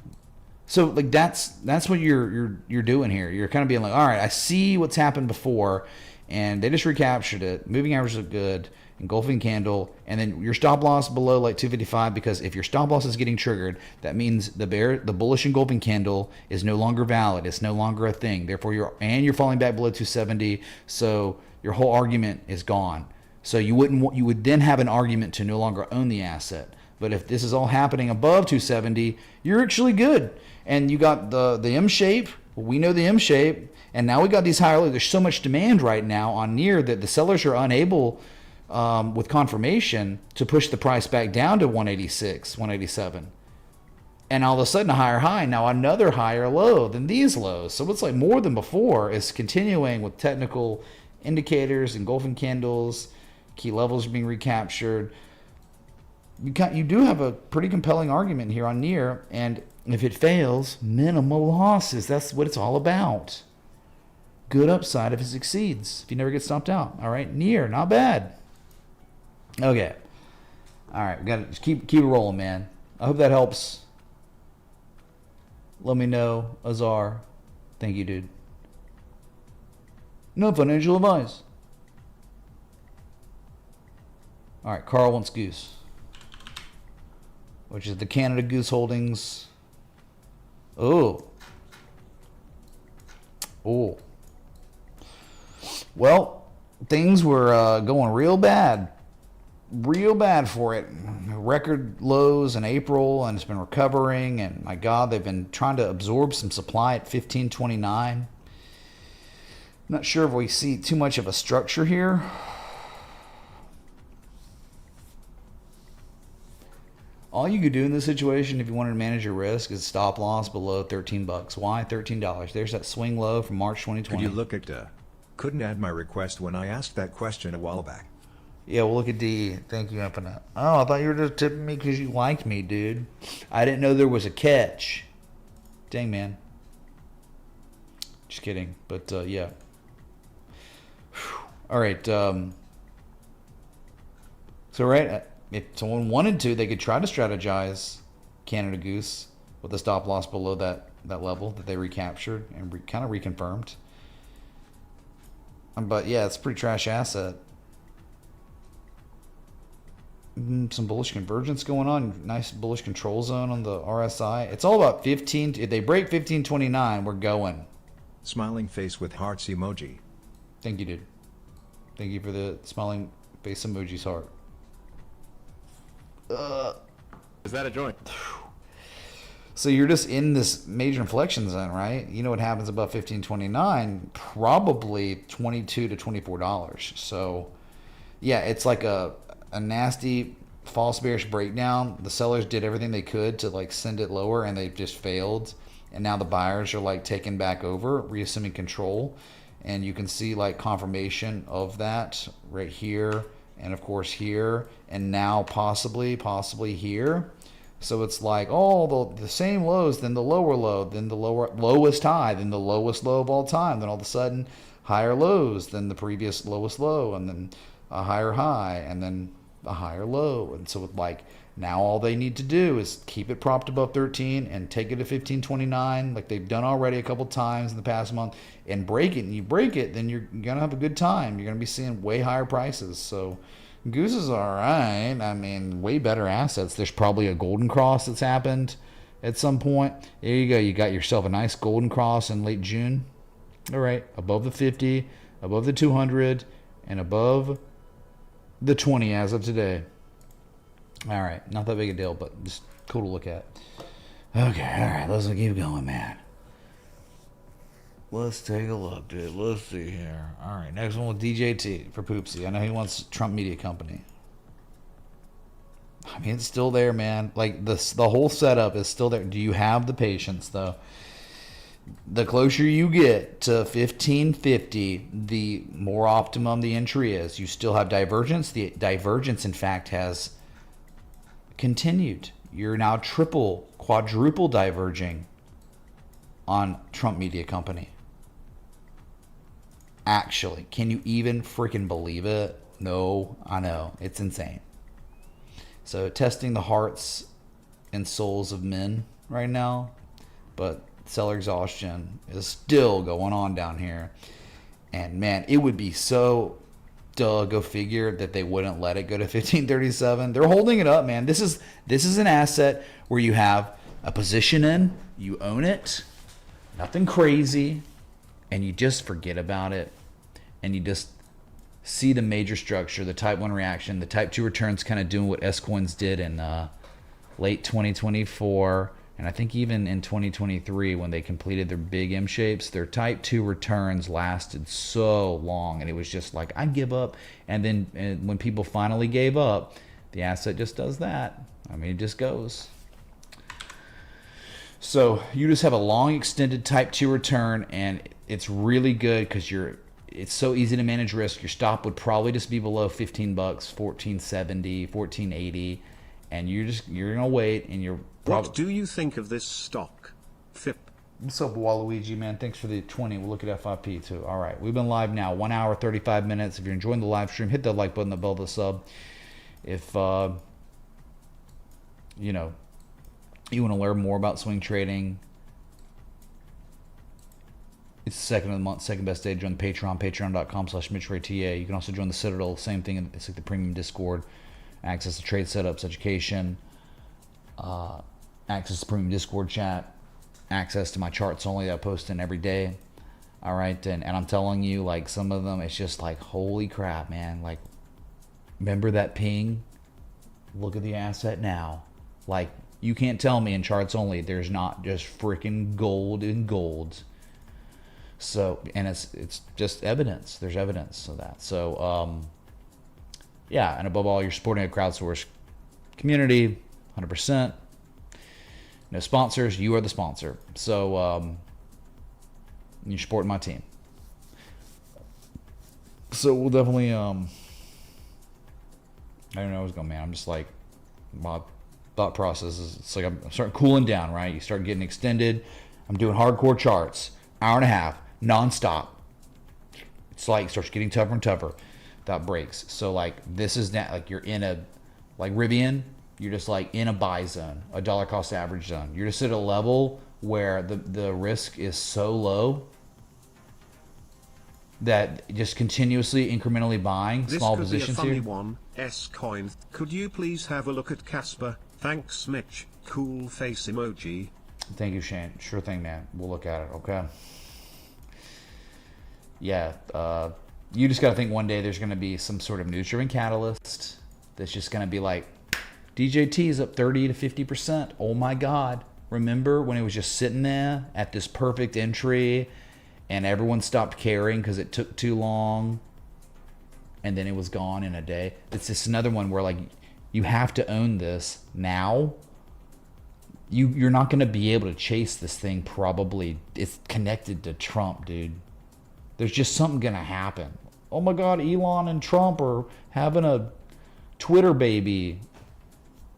S2: So like that's what you're doing here. You're kind of being like, all right, I see what's happened before, and they just recaptured it. Moving averages look good, engulfing candle, and then your stop loss below like 255, because if your stop loss is getting triggered, that means the bullish engulfing candle is no longer valid. It's no longer a thing. Therefore, you're falling back below 270. So your whole argument is gone. So you would then have an argument to no longer own the asset. But if this is all happening above 270, you're actually good. And you got the M shape. We know the M shape. And now we got these higher lows. There's so much demand right now on Near that the sellers are unable, with confirmation, to push the price back down to 186, 187. And all of a sudden a higher high. Now another higher low than these lows. So it's like more than before is continuing with technical indicators, engulfing candles, key levels being recaptured. You do have a pretty compelling argument here on Near, and if it fails, minimal losses. That's what it's all about. Good upside if it succeeds, if you never get stomped out. All right, Near, not bad. Okay. All right, we got to just keep it rolling, man. I hope that helps. Let me know, Azar. Thank you, dude. No financial advice. All right, Carl wants Goose, which is the Canada Goose Holdings. Oh. Well, things were going real bad for it. Record lows in April, and it's been recovering. And my God, they've been trying to absorb some supply at 1529. Not sure if we see too much of a structure here. All you could do in this situation, if you wanted to manage your risk, is stop loss below $13. Why? $13. There's that swing low from March 2020.
S3: Could you look at couldn't add my request when I asked that question a while back.
S2: Yeah, we'll look at D. Thank you, Infinite. Oh, I thought you were just tipping me because you liked me, dude. I didn't know there was a catch. Dang, man. Just kidding. But, yeah. All right. So, right, if someone wanted to, they could try to strategize Canada Goose with a stop loss below that level that they recaptured and kind of reconfirmed. But, yeah, it's a pretty trash asset. Some bullish convergence going on. Nice bullish control zone on the RSI. It's all about 15. If they break 1529, we're going.
S3: Smiling face with hearts emoji.
S2: Thank you, dude. Thank you for the smiling face emojis heart.
S5: Is that a joint?
S2: So you're just in this major inflection zone, right? You know what happens above 1529? Probably $22 to $24. So, yeah, it's like a nasty false bearish breakdown. The sellers did everything they could to like send it lower, and they just failed. And now the buyers are like taking back over, reassuming control. And you can see like confirmation of that right here, and of course here, and now possibly here. So it's like, oh, the same lows, then the lower low, then the lowest high, then the lowest low of all time, then all of a sudden higher lows than the previous lowest low, and then a higher high, and then a higher low. And so like now all they need to do is keep it propped above 13 and take it to 1529 like they've done already a couple times in the past month, and break it. And you break it, then you're gonna have a good time. You're gonna be seeing way higher prices. So Goose is all right. I mean, way better assets. There's probably a golden cross that's happened at some point. There you go. You got yourself a nice golden cross in late June. All right, above the 50, above the 200, and above the 20 as of today. All right, not that big a deal, but just cool to look at. Okay, all right, let's keep going, man. Let's take a look, dude. Let's see here. All right, next one with DJT for Poopsie. I know he wants Trump Media Company. I mean, it's still there, man. Like, the whole setup is still there. Do you have the patience, though? The closer you get to 1550, the more optimum the entry is. You still have divergence. The divergence, in fact, has continued. You're now triple, quadruple diverging on Trump Media Company. Actually, can you even freaking believe it? No, I know. It's insane. So testing the hearts and souls of men right now, but seller exhaustion is still going on down here. And man, it would be so go figure that they wouldn't let it go to 1537. They're holding it up, man. This is an asset where you have a position in, you own it, nothing crazy, and you just forget about it, and you just see the major structure, the type 1 reaction, the type 2 returns kind of doing what S-Coins did in late 2024, and I think even in 2023 when they completed their big M shapes, their type 2 returns lasted so long, and it was just like, I give up. And then when people finally gave up, the asset just does that. I mean, it just goes. So you just have a long extended type 2 return, and it's really good because it's so easy to manage risk. Your stop would probably just be below $15, 1470, 1480, and you're gonna wait, and you're probably.
S4: What do you think of this stock? FIP.
S2: What's up, Waluigi, man? Thanks for the 20. We'll look at FIP too. All right, we've been live now 1 hour 35 minutes. If you're enjoying the live stream, hit that like button, the bell, the sub. If you know, you want to learn more about swing trading, it's the second of the month, second best day to join the Patreon, patreon.com/MitchRayTA. You can also join the Citadel, same thing, it's like the premium Discord, access to trade setups, education, access to premium Discord chat, access to my charts only that I post in every day. All right, and I'm telling you, like, some of them, it's just like, holy crap, man. Like, remember that ping? Look at the asset now. Like, you can't tell me in charts only there's not just freaking gold in golds. So, and it's just evidence. There's evidence of that. So, yeah, and above all, you're supporting a crowdsourced community, 100%. No sponsors. You are the sponsor. So, you're supporting my team. So we'll definitely, I don't know what's going, man. I'm just like, my thought process is, it's like I'm starting cooling down, right? You start getting extended. I'm doing hardcore charts, hour and a half, nonstop. It's like, it starts getting tougher and tougher without breaks. So like, this is not like you're in a, like Rivian, you're just like in a buy zone, a dollar cost average zone. You're just at a level where the risk is so low that just continuously, incrementally buying small positions here.
S4: This could be a funny one. S-Coin. Could you please have a look at Casper? Thanks, Mitch. Cool face emoji.
S2: Thank you, Shane. Sure thing, man. We'll look at it, okay? Yeah, you just got to think one day there's going to be some sort of news-driven catalyst that's just going to be like, DJT is up 30 to 50%. Oh my God. Remember when it was just sitting there at this perfect entry and everyone stopped caring because it took too long and then it was gone in a day? It's just another one where like you have to own this now. You're not going to be able to chase this thing probably. It's connected to Trump, dude. There's just something going to happen. Oh my God, Elon and Trump are having a Twitter baby.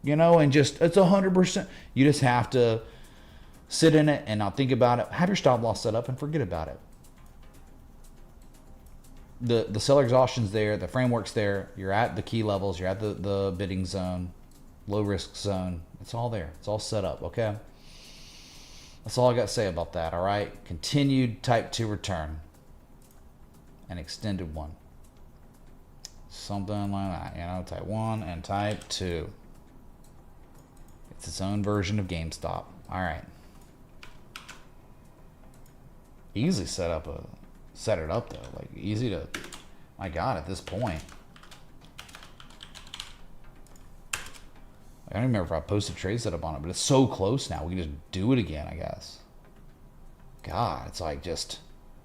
S2: You know, and just, it's 100%. You just have to sit in it and not think about it. Have your stop loss set up and forget about it. The seller exhaustion's there. The framework's there. You're at the key levels. You're at the bidding zone, low risk zone. It's all there. It's all set up, okay? That's all I got to say about that, all right? Continued type 2 return. An extended one. Something like that, you know, type 1 and type 2. It's its own version of GameStop. All right. Easily set it up though. Like easy to, my God, at this point. I don't even remember if I posted trade setup on it, but it's so close now. We can just do it again, I guess. God, it's like just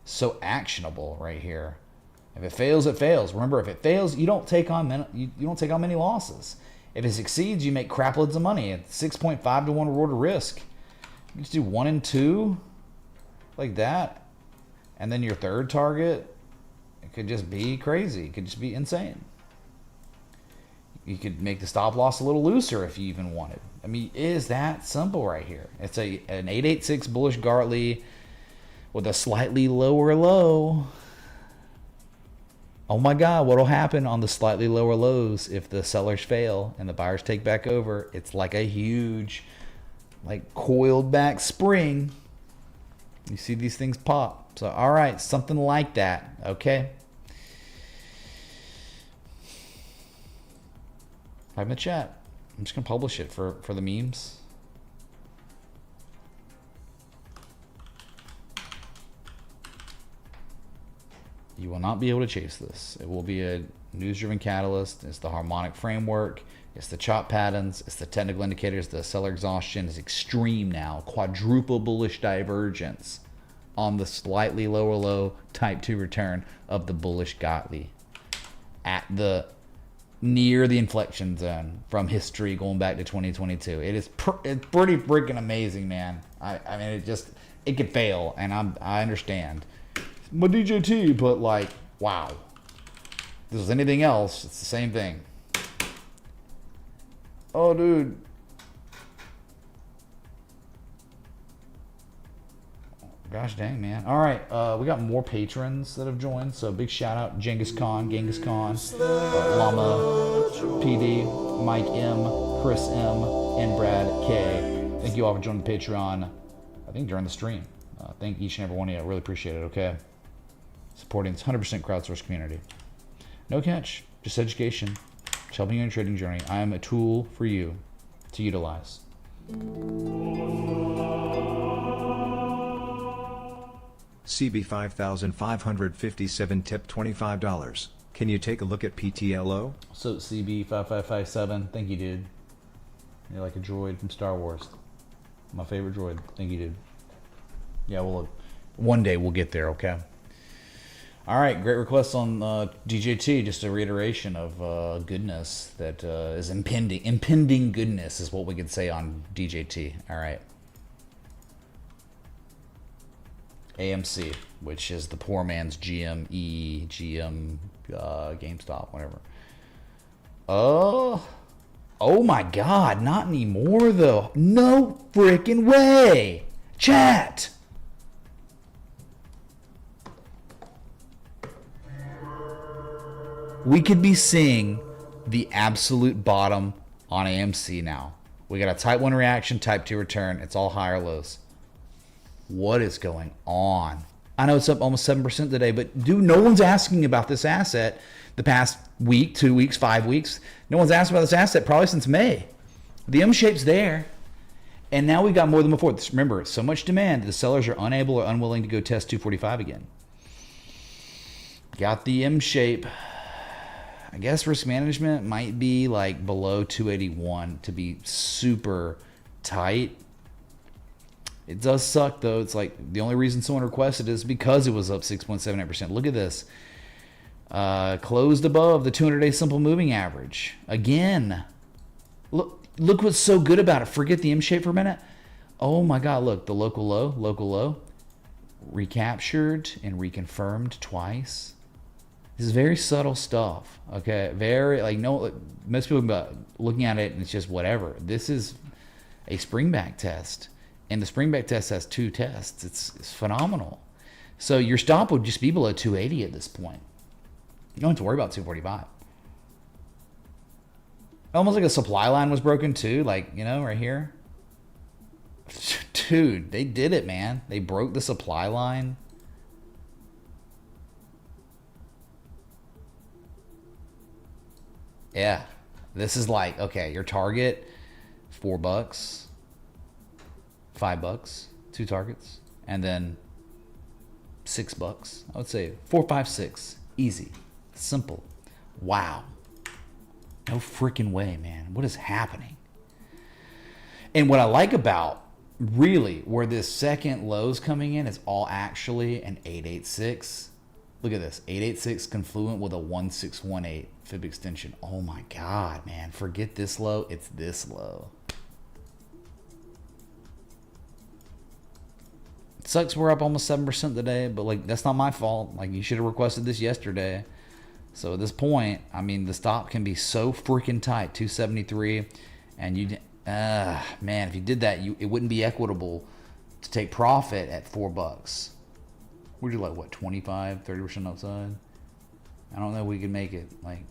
S2: so actionable right here. If it fails, it fails. Remember, if it fails, you don't take on many losses. If it succeeds, you make crap loads of money at 6.5 to 1 reward to risk. You just do 1 and 2 like that. And then your third target, it could just be crazy. It could just be insane. You could make the stop loss a little looser if you even wanted. I mean, it is that simple right here. It's an 886 bullish Gartley with a slightly lower low. Oh my God, what'll happen on the slightly lower lows if the sellers fail and the buyers take back over? It's like a huge, like coiled back spring. You see these things pop. So, all right, something like that, okay? Type in the chat. I'm just going to publish it for the memes. You will not be able to chase this. It will be a news-driven catalyst. It's the harmonic framework. It's the chop patterns. It's the technical indicators. The seller exhaustion is extreme now. Quadruple bullish divergence on the slightly lower low type 2 return of the bullish Gottlieb at the near the inflection zone from history going back to 2022. It's pretty freaking amazing, man. I mean, it could fail, and I understand. My DJT, but like, wow. If this was anything else, it's the same thing. Oh, dude. Gosh dang, man. All right, we got more patrons that have joined, so big shout out Genghis Khan, Llama, PD, Mike M, Chris M, and Brad K. Thank you all for joining the Patreon, I think during the stream. Thank each and every one of you. I really appreciate it, okay? Supporting this 100% crowdsourced community. No catch, just education. Just helping you in your trading journey. I am a tool for you to utilize.
S3: CB 5557 tip $25. Can you take a look at PTLO?
S2: So CB5557, thank you, dude. You're like a droid from Star Wars. My favorite droid. Thank you, dude. Yeah, well, one day we'll get there, okay? All right, great request on DJT. Just a reiteration of goodness that is impending. Impending goodness is what we could say on DJT. All right. AMC, which is the poor man's GME, GameStop, whatever. Oh my God, not anymore though. No freaking way. Chat. We could be seeing the absolute bottom on AMC now. We got a type 1 reaction, type 2 return. It's all higher lows. What is going on? I know it's up almost 7% today, but dude, no one's asking about this asset the past week, 2 weeks, 5 weeks. No one's asked about this asset probably since May. The M shape's there. And now we got more than before. Remember, so much demand, the sellers are unable or unwilling to go test 245 again. Got the M shape. I guess risk management might be like below 281 to be super tight. It does suck though. It's like the only reason someone requested is because it was up 6.78%. Look at this. Closed above the 200-day simple moving average. Again. Look what's so good about it. Forget the M shape for a minute. Oh my God, look, the local low. Recaptured and reconfirmed twice. This is very subtle stuff. Okay, very like no. Most people looking at it and it's just whatever. This is a springback test, and the springback test has 2 tests. It's phenomenal. So your stop would just be below 280 at this point. You don't have to worry about 245. Almost like a supply line was broken too, like, you know, right here. Dude, they did it, man. They broke the supply line. Yeah, this is like, okay, your target, $4, $5, 2 targets, and then $6. I would say 4, 5, 6, easy, simple. Wow, no freaking way, man. What is happening? And what I like about really where this second low is coming in is all actually an 886. Look at this, 886 confluent with a 1618 fib extension. Oh my God, man. Forget this low. It's this low. It sucks we're up almost 7% today, but like that's not my fault. Like you should have requested this yesterday. So at this point, I mean, the stop can be so freaking tight, 273, and you, man, if you did that, it wouldn't be equitable to take profit at $4. We're like, what, 25, 30% upside? I don't know if we can make it. Like,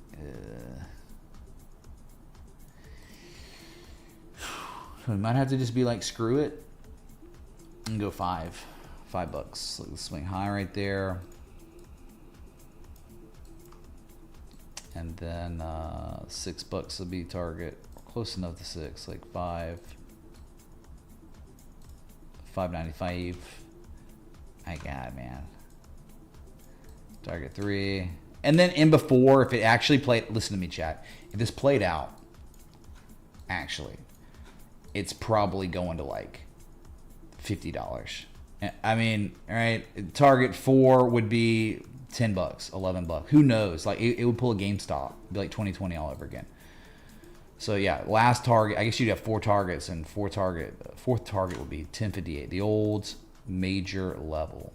S2: we might have to just be like, screw it, and go $5. Look, the swing high right there. And then $6 will be target. Close enough to 6, like 5.95. My God, man. Target 3. And then in before, if it actually played, listen to me, chat. If this played out, actually, it's probably going to like $50. I mean, all right, target 4 would be $10, $11. Who knows? Like it would pull a GameStop, it'd be like 2020 all over again. So yeah, last target, I guess you'd have 4 targets, and fourth target would be 1058, the old major level.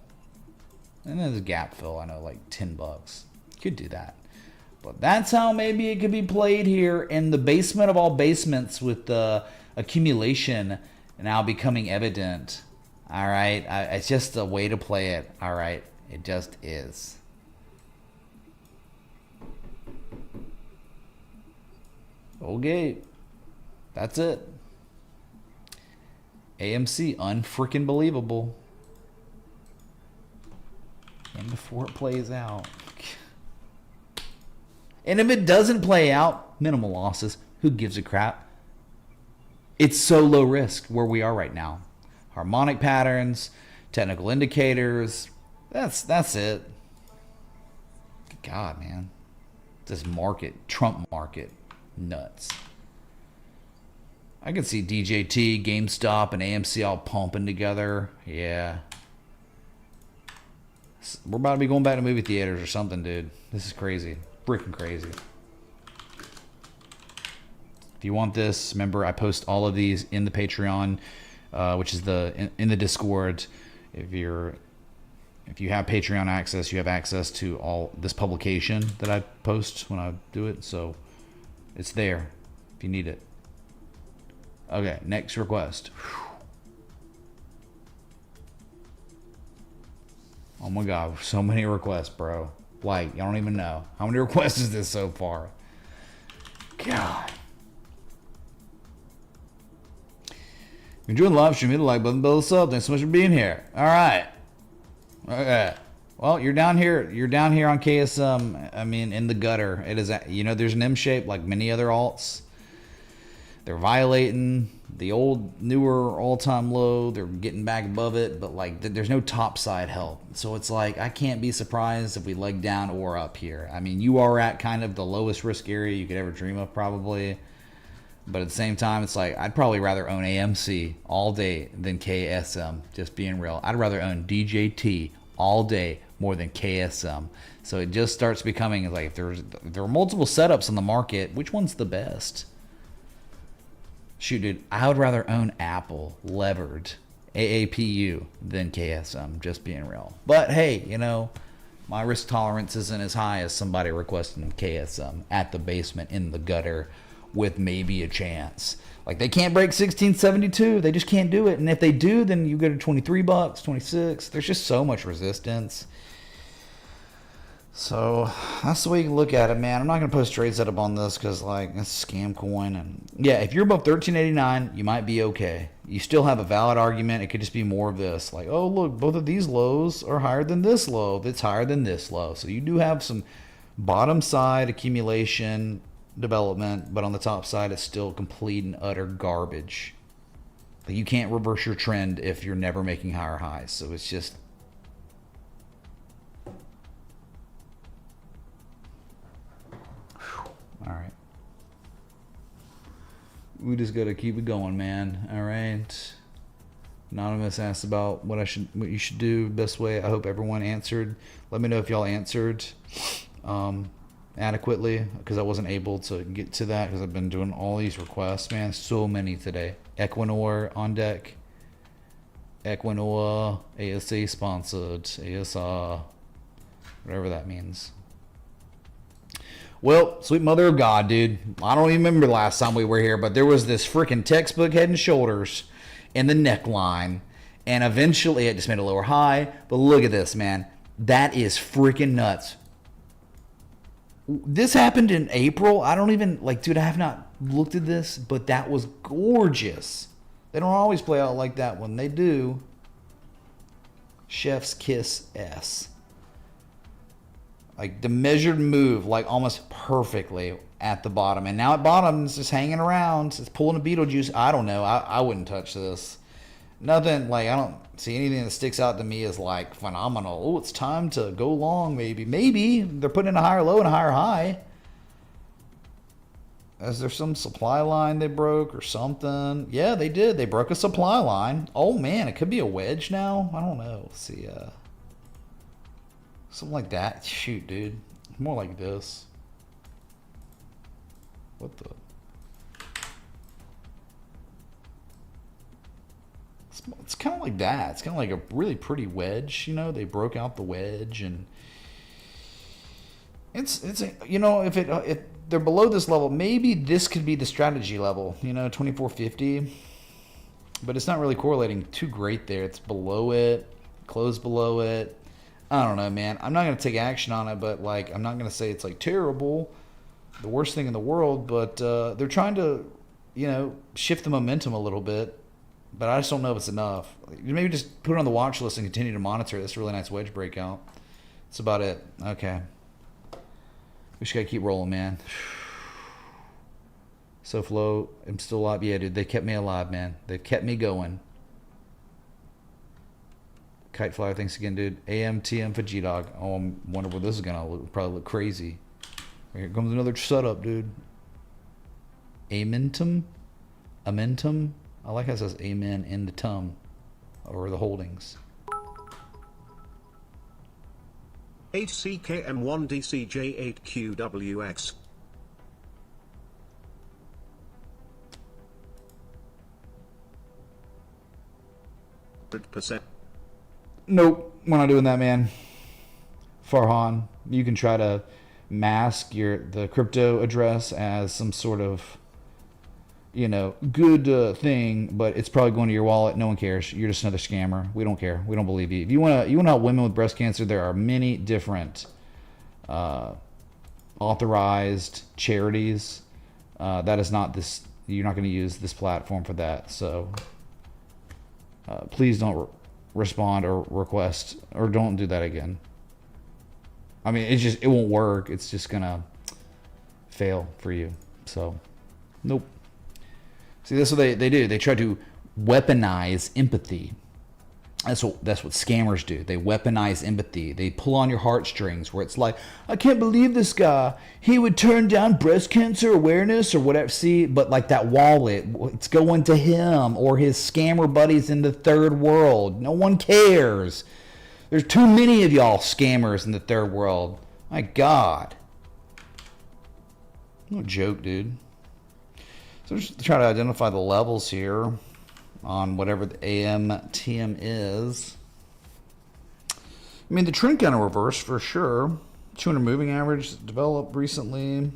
S2: And then there's a gap fill, I know, like $10. Could do that. But that's how maybe it could be played here in the basement of all basements, with the accumulation now becoming evident. All right, it's just a way to play it. All right, it just is. Okay, that's it. AMC, unfreaking believable. And before it plays out. And if it doesn't play out, minimal losses. Who gives a crap? It's so low risk where we are right now. Harmonic patterns, technical indicators. That's it. God, man. This market, Trump market, nuts. I could see DJT, GameStop, and AMC all pumping together. Yeah. We're about to be going back to movie theaters or something, dude. This is crazy. Freaking crazy. If you want this, remember I post all of these in the Patreon, which is in the Discord. If you have Patreon access, you have access to all this publication that I post when I do it. So it's there if you need it. Okay, next request. Oh my God, so many requests, bro. Like, y'all don't even know. How many requests is this so far? God. If you're enjoying the live stream, hit the like button, build us up. Thanks so much for being here. All right. Okay. Well, you're down here. You're down here on KSM. I mean, in the gutter. It is. There's an M shape like many other alts. They're violating the newer all-time low. They're getting back above it, but like there's no top side help. So it's like I can't be surprised if we leg down or up here. I mean, you are at kind of the lowest risk area you could ever dream of, probably. But at the same time, it's like I'd probably rather own AMC all day than KSM. Just being real, I'd rather own DJT all day more than KSM. So it just starts becoming like if there are multiple setups in the market, which one's the best? Shoot, dude, I would rather own Apple levered AAPU than KSM, just being real. But hey, my risk tolerance isn't as high as somebody requesting KSM at the basement in the gutter with maybe a chance. Like, they can't break 1672. They just can't do it. And if they do, then you go to $23, 26. There's just so much resistance. So that's the way you can look at it, man. I'm not going to post trade setup on this because, like, it's a scam coin. And yeah, if you're above 1389, you might be okay. You still have a valid argument. It could just be more of this. Like, oh, look, both of these lows are higher than this low. That's higher than this low. So you do have some bottom side accumulation development, but on the top side, it's still complete and utter garbage. Like, you can't reverse your trend if you're never making higher highs. So it's just... All right. We just got to keep it going, man. All right. Anonymous asked about what you should do best way. I hope everyone answered. Let me know if y'all answered adequately, because I wasn't able to get to that because I've been doing all these requests, man. So many today. Equinor on deck. Equinor ASA sponsored. ASA, whatever that means. Well, sweet mother of God, dude. I don't even remember the last time we were here, but there was this freaking textbook Head and Shoulders in the neckline, and eventually it just made a lower high. But look at this, man. That is freaking nuts. This happened in April. I don't even, dude, I have not looked at this, but that was gorgeous. They don't always play out like that. When they do, chef's kiss S. Like the measured move, like almost perfectly at the bottom. And now at bottom, it's just hanging around. It's pulling a Beetlejuice. I don't know. I wouldn't touch this. Nothing, I don't see anything that sticks out to me as phenomenal. Oh, it's time to go long, maybe. Maybe they're putting in a higher low and a higher high. Is there some supply line they broke or something? Yeah, they did. They broke a supply line. Oh, man, it could be a wedge now. I don't know. Let's see. Something like that. Shoot, dude. More like this. What the? It's kind of like that. It's kind of like a really pretty wedge. They broke out the wedge, and it's if they're below this level, maybe this could be the strategy level. 2450, but it's not really correlating too great there. It's below it, closed below it. I don't know, man. I'm not going to take action on it, but I'm not going to say it's terrible, the worst thing in the world, but they're trying to, shift the momentum a little bit. but I just don't know if it's enough. Maybe just put it on the watch list and continue to monitor it. That's a really nice wedge breakout. That's about it. Okay. We just gotta keep rolling, man. So flow, I'm still alive. Yeah, dude, they kept me alive, man. They've kept me going. Kite Flyer, thanks again, dude. AMTM for G-Dog. Oh, I wonder what this is gonna look. Probably look crazy. Here comes another setup, dude. Amentum? Amentum? I like how it says amen in the tum. Or the holdings.
S4: 8CKM1DCJ8QWX. %.
S2: Nope, we're not doing that, man. Farhan, you can try to mask the crypto address as some sort of, you know, good thing, but it's probably going to your wallet. No one cares. You're just another scammer. We don't care. We don't believe you. If you want to help women with breast cancer, there are many different authorized charities. That is not this. You're not going to use this platform for that. So please don't respond or request, or don't do that again. I mean, it won't work. It's just gonna fail for you. So, nope. See, that's what they do. They try to weaponize empathy. That's what scammers do. They weaponize empathy. They pull on your heartstrings where it's like, I can't believe this guy. He would turn down breast cancer awareness or whatever. See, but like that wallet, it's going to him or his scammer buddies in the third world. No one cares. There's too many of y'all scammers in the third world. My God. No joke, dude. So just try to identify the levels here on whatever the AMTM is. I mean, the trend kind of reversed for sure. 200 moving average developed recently.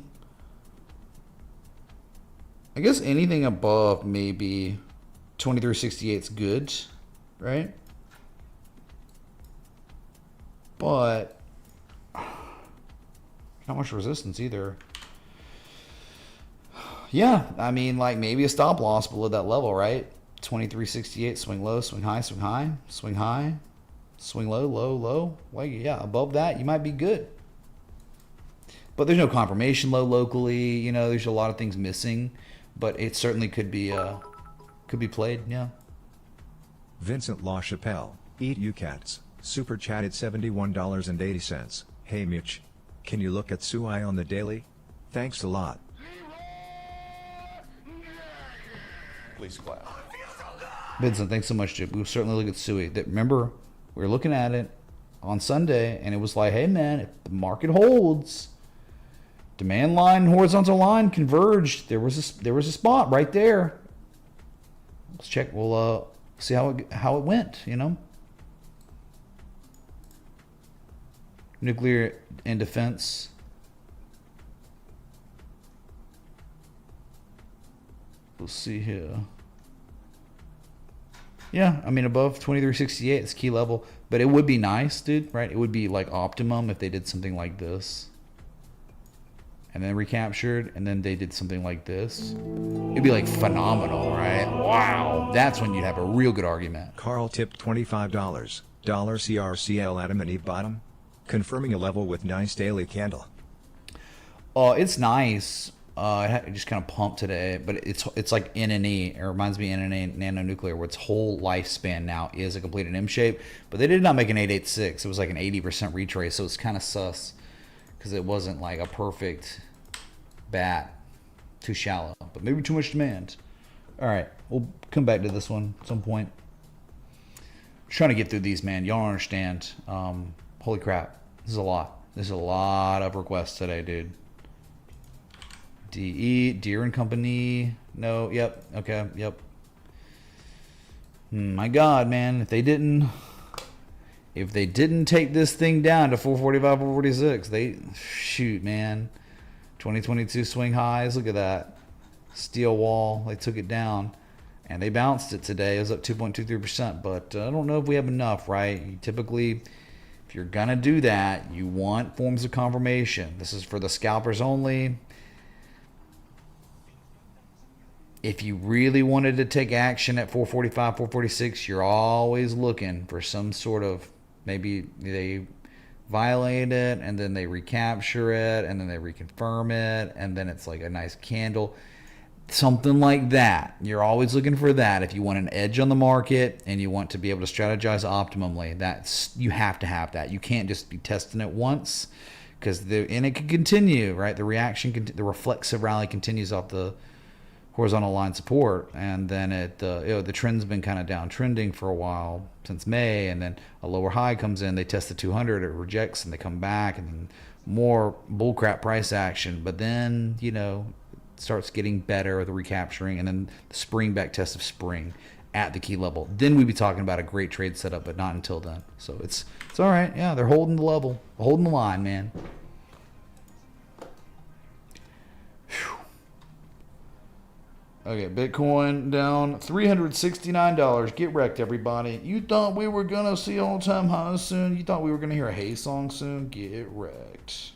S2: I guess anything above maybe 2368 is good, right? But not much resistance either. Yeah, I mean, like maybe a stop loss below that level, right? 2368, swing low, swing high, swing high, swing high, swing low, low, low. Well, yeah, above that, you might be good. But there's no confirmation low locally. You know, there's a lot of things missing, but it certainly could be played. Yeah.
S3: Vincent LaChapelle, eat you cats, super chatted $71.80. Hey Mitch, can you look at Sui on the daily? Thanks a lot.
S2: Please clap. Vincent, thanks so much, dude. We'll certainly look at Sui. Remember, we were looking at it on Sunday, and it was like, hey, man, if the market holds, demand line, horizontal line converged. There was a spot right there. Let's check. We'll see how it went. You know, nuclear and defense. We'll see here. Yeah, I mean, above 2368 is key level. But it would be nice, dude, right? It would be like optimum if they did something like this. And then recaptured, and then they did something like this. It'd be like phenomenal, right? Wow. That's when you'd have a real good argument.
S3: Carl tipped $25. $CRCL Adam and Eve bottom. Confirming a level with nice daily candle.
S2: It's nice. It just kind of pumped today, but it's like NNE. It reminds me of NNE nanonuclear, where its whole lifespan now is a completed M shape. But they did not make an 886. It was like an 80% retrace, so it's kind of sus because it wasn't like a perfect bat. Too shallow, but maybe too much demand. All right, we'll come back to this one at some point. I'm trying to get through these, man. Y'all don't understand. Holy crap, this is a lot. There's a lot of requests today, dude. DE, Deere and Company. No, yep, okay, yep. My God, man, if they didn't take this thing down to 445, 446, shoot, man. 2022 swing highs, look at that. Steel wall, they took it down. And they bounced it today. It was up 2.23%, but I don't know if we have enough, right? You typically, if you're gonna do that, you want forms of confirmation. This is for the scalpers only. If you really wanted to take action at 445, 446, you're always looking for some sort of, maybe they violate it and then they recapture it and then they reconfirm it and then it's like a nice candle. Something like that. You're always looking for that. If you want an edge on the market and you want to be able to strategize optimally, you have to have that. You can't just be testing it once, because and it can continue, right? The reaction, the reflexive rally continues off the horizontal line support, and then the trend's been kind of downtrending for a while since May, and then a lower high comes in. They test the 200, it rejects, and they come back, and then more bullcrap price action. But then starts getting better, the recapturing, and then the spring back test of spring at the key level. Then we'd be talking about a great trade setup, but not until then. So it's all right. Yeah, they're holding the level, holding the line, man. Whew. Okay, Bitcoin down $369. Get wrecked, everybody. You thought we were gonna see all-time highs soon? You thought we were gonna hear a Hey song soon? Get wrecked.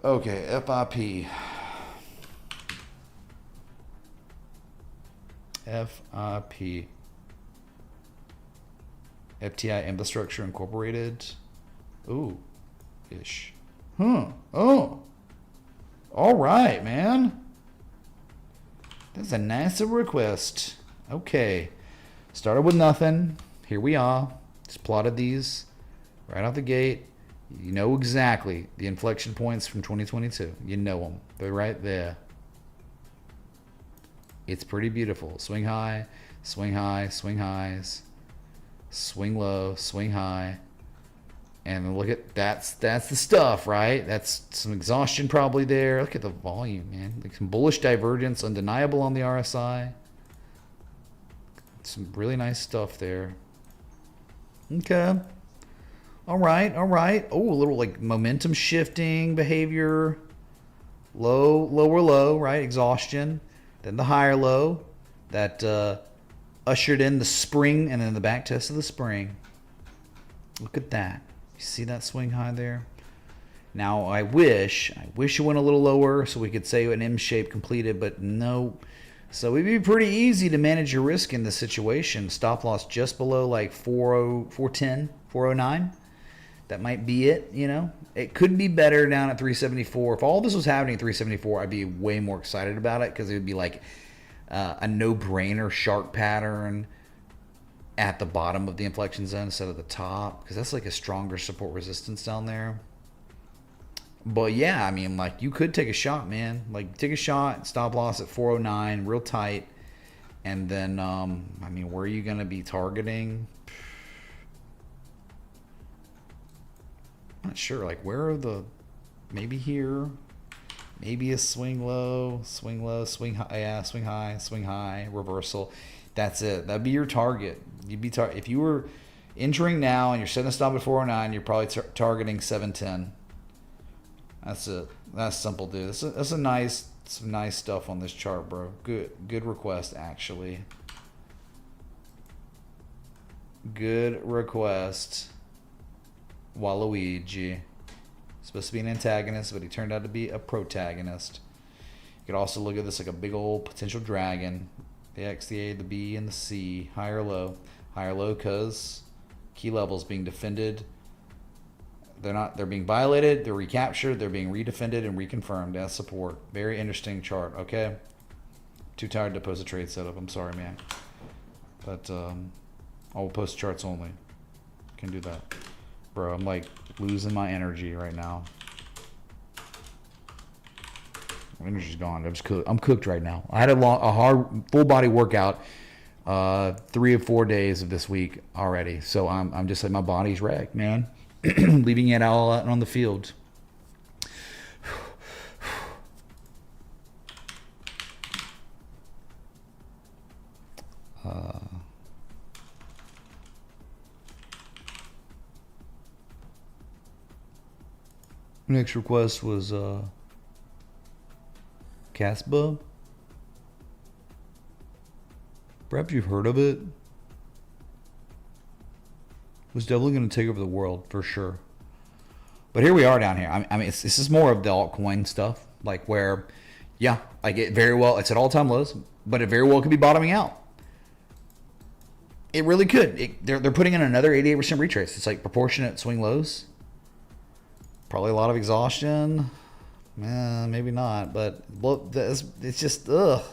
S2: Okay, FIP. FIP. FTI Infrastructure Incorporated. Ooh. Ish. Oh. All right, man. That's a nice request. Okay. Started with nothing. Here we are. Just plotted these right out the gate. You know exactly the inflection points from 2022. You know them. They're right there. It's pretty beautiful. Swing high, swing high, swing highs, swing low, swing high. And look at that's the stuff, right? That's some exhaustion probably there. Look at the volume, man. Like some bullish divergence, undeniable on the RSI. Some really nice stuff there. Okay. All right. Oh, a little like momentum shifting behavior. Low, lower low, right? Exhaustion. Then the higher low that ushered in the spring and then the back test of the spring. Look at that. You see that swing high there? Now I wish it went a little lower so we could say an M shape completed, but no. So it'd be pretty easy to manage your risk in this situation. Stop loss just below like 410, 409. That might be it, It could be better down at 374. If all this was happening at 374, I'd be way more excited about it, because it would be like a no-brainer shark pattern at the bottom of the inflection zone instead of the top, because that's like a stronger support resistance down there. But yeah, I mean, like, you could take a shot, man. Like, take a shot, stop loss at 409, real tight. And then, I mean, where are you going to be targeting? I'm not sure. Like, where are maybe here, maybe a swing low, swing high, yeah, swing high, reversal. That's it. That'd be your target. You'd be if you were entering now and you're setting a stop at 409, you're probably targeting 710. That's it. That's simple, dude. That's some nice stuff on this chart, bro. Good request, actually. Good request. Waluigi. Supposed to be an antagonist, but he turned out to be a protagonist. You could also look at this like a big old potential dragon. The X, the A, the B, and the C. Higher low. Higher low because key levels being defended. They're being violated, they're recaptured, they're being redefended and reconfirmed as support. Very interesting chart, okay? Too tired to post a trade setup. I'm sorry, man. But I'll post charts only. Can do that. Bro, I'm like losing my energy right now. My energy's gone. I'm cooked right now. I had a hard full body workout 3 or 4 days of this week already. So I'm just like, my body's wrecked, man. Leaving it all out on the field. Next request was Casper. Perhaps you've heard of it. Was definitely going to take over the world for sure. But here we are down here. I mean, this is more of the altcoin stuff, like where Yeah, like it very well. It's at all-time lows, but it very well could be bottoming out. It really could. They're putting in another 88% retrace. It's like proportionate swing lows. Probably a lot of exhaustion. Maybe not, but it's just ugh.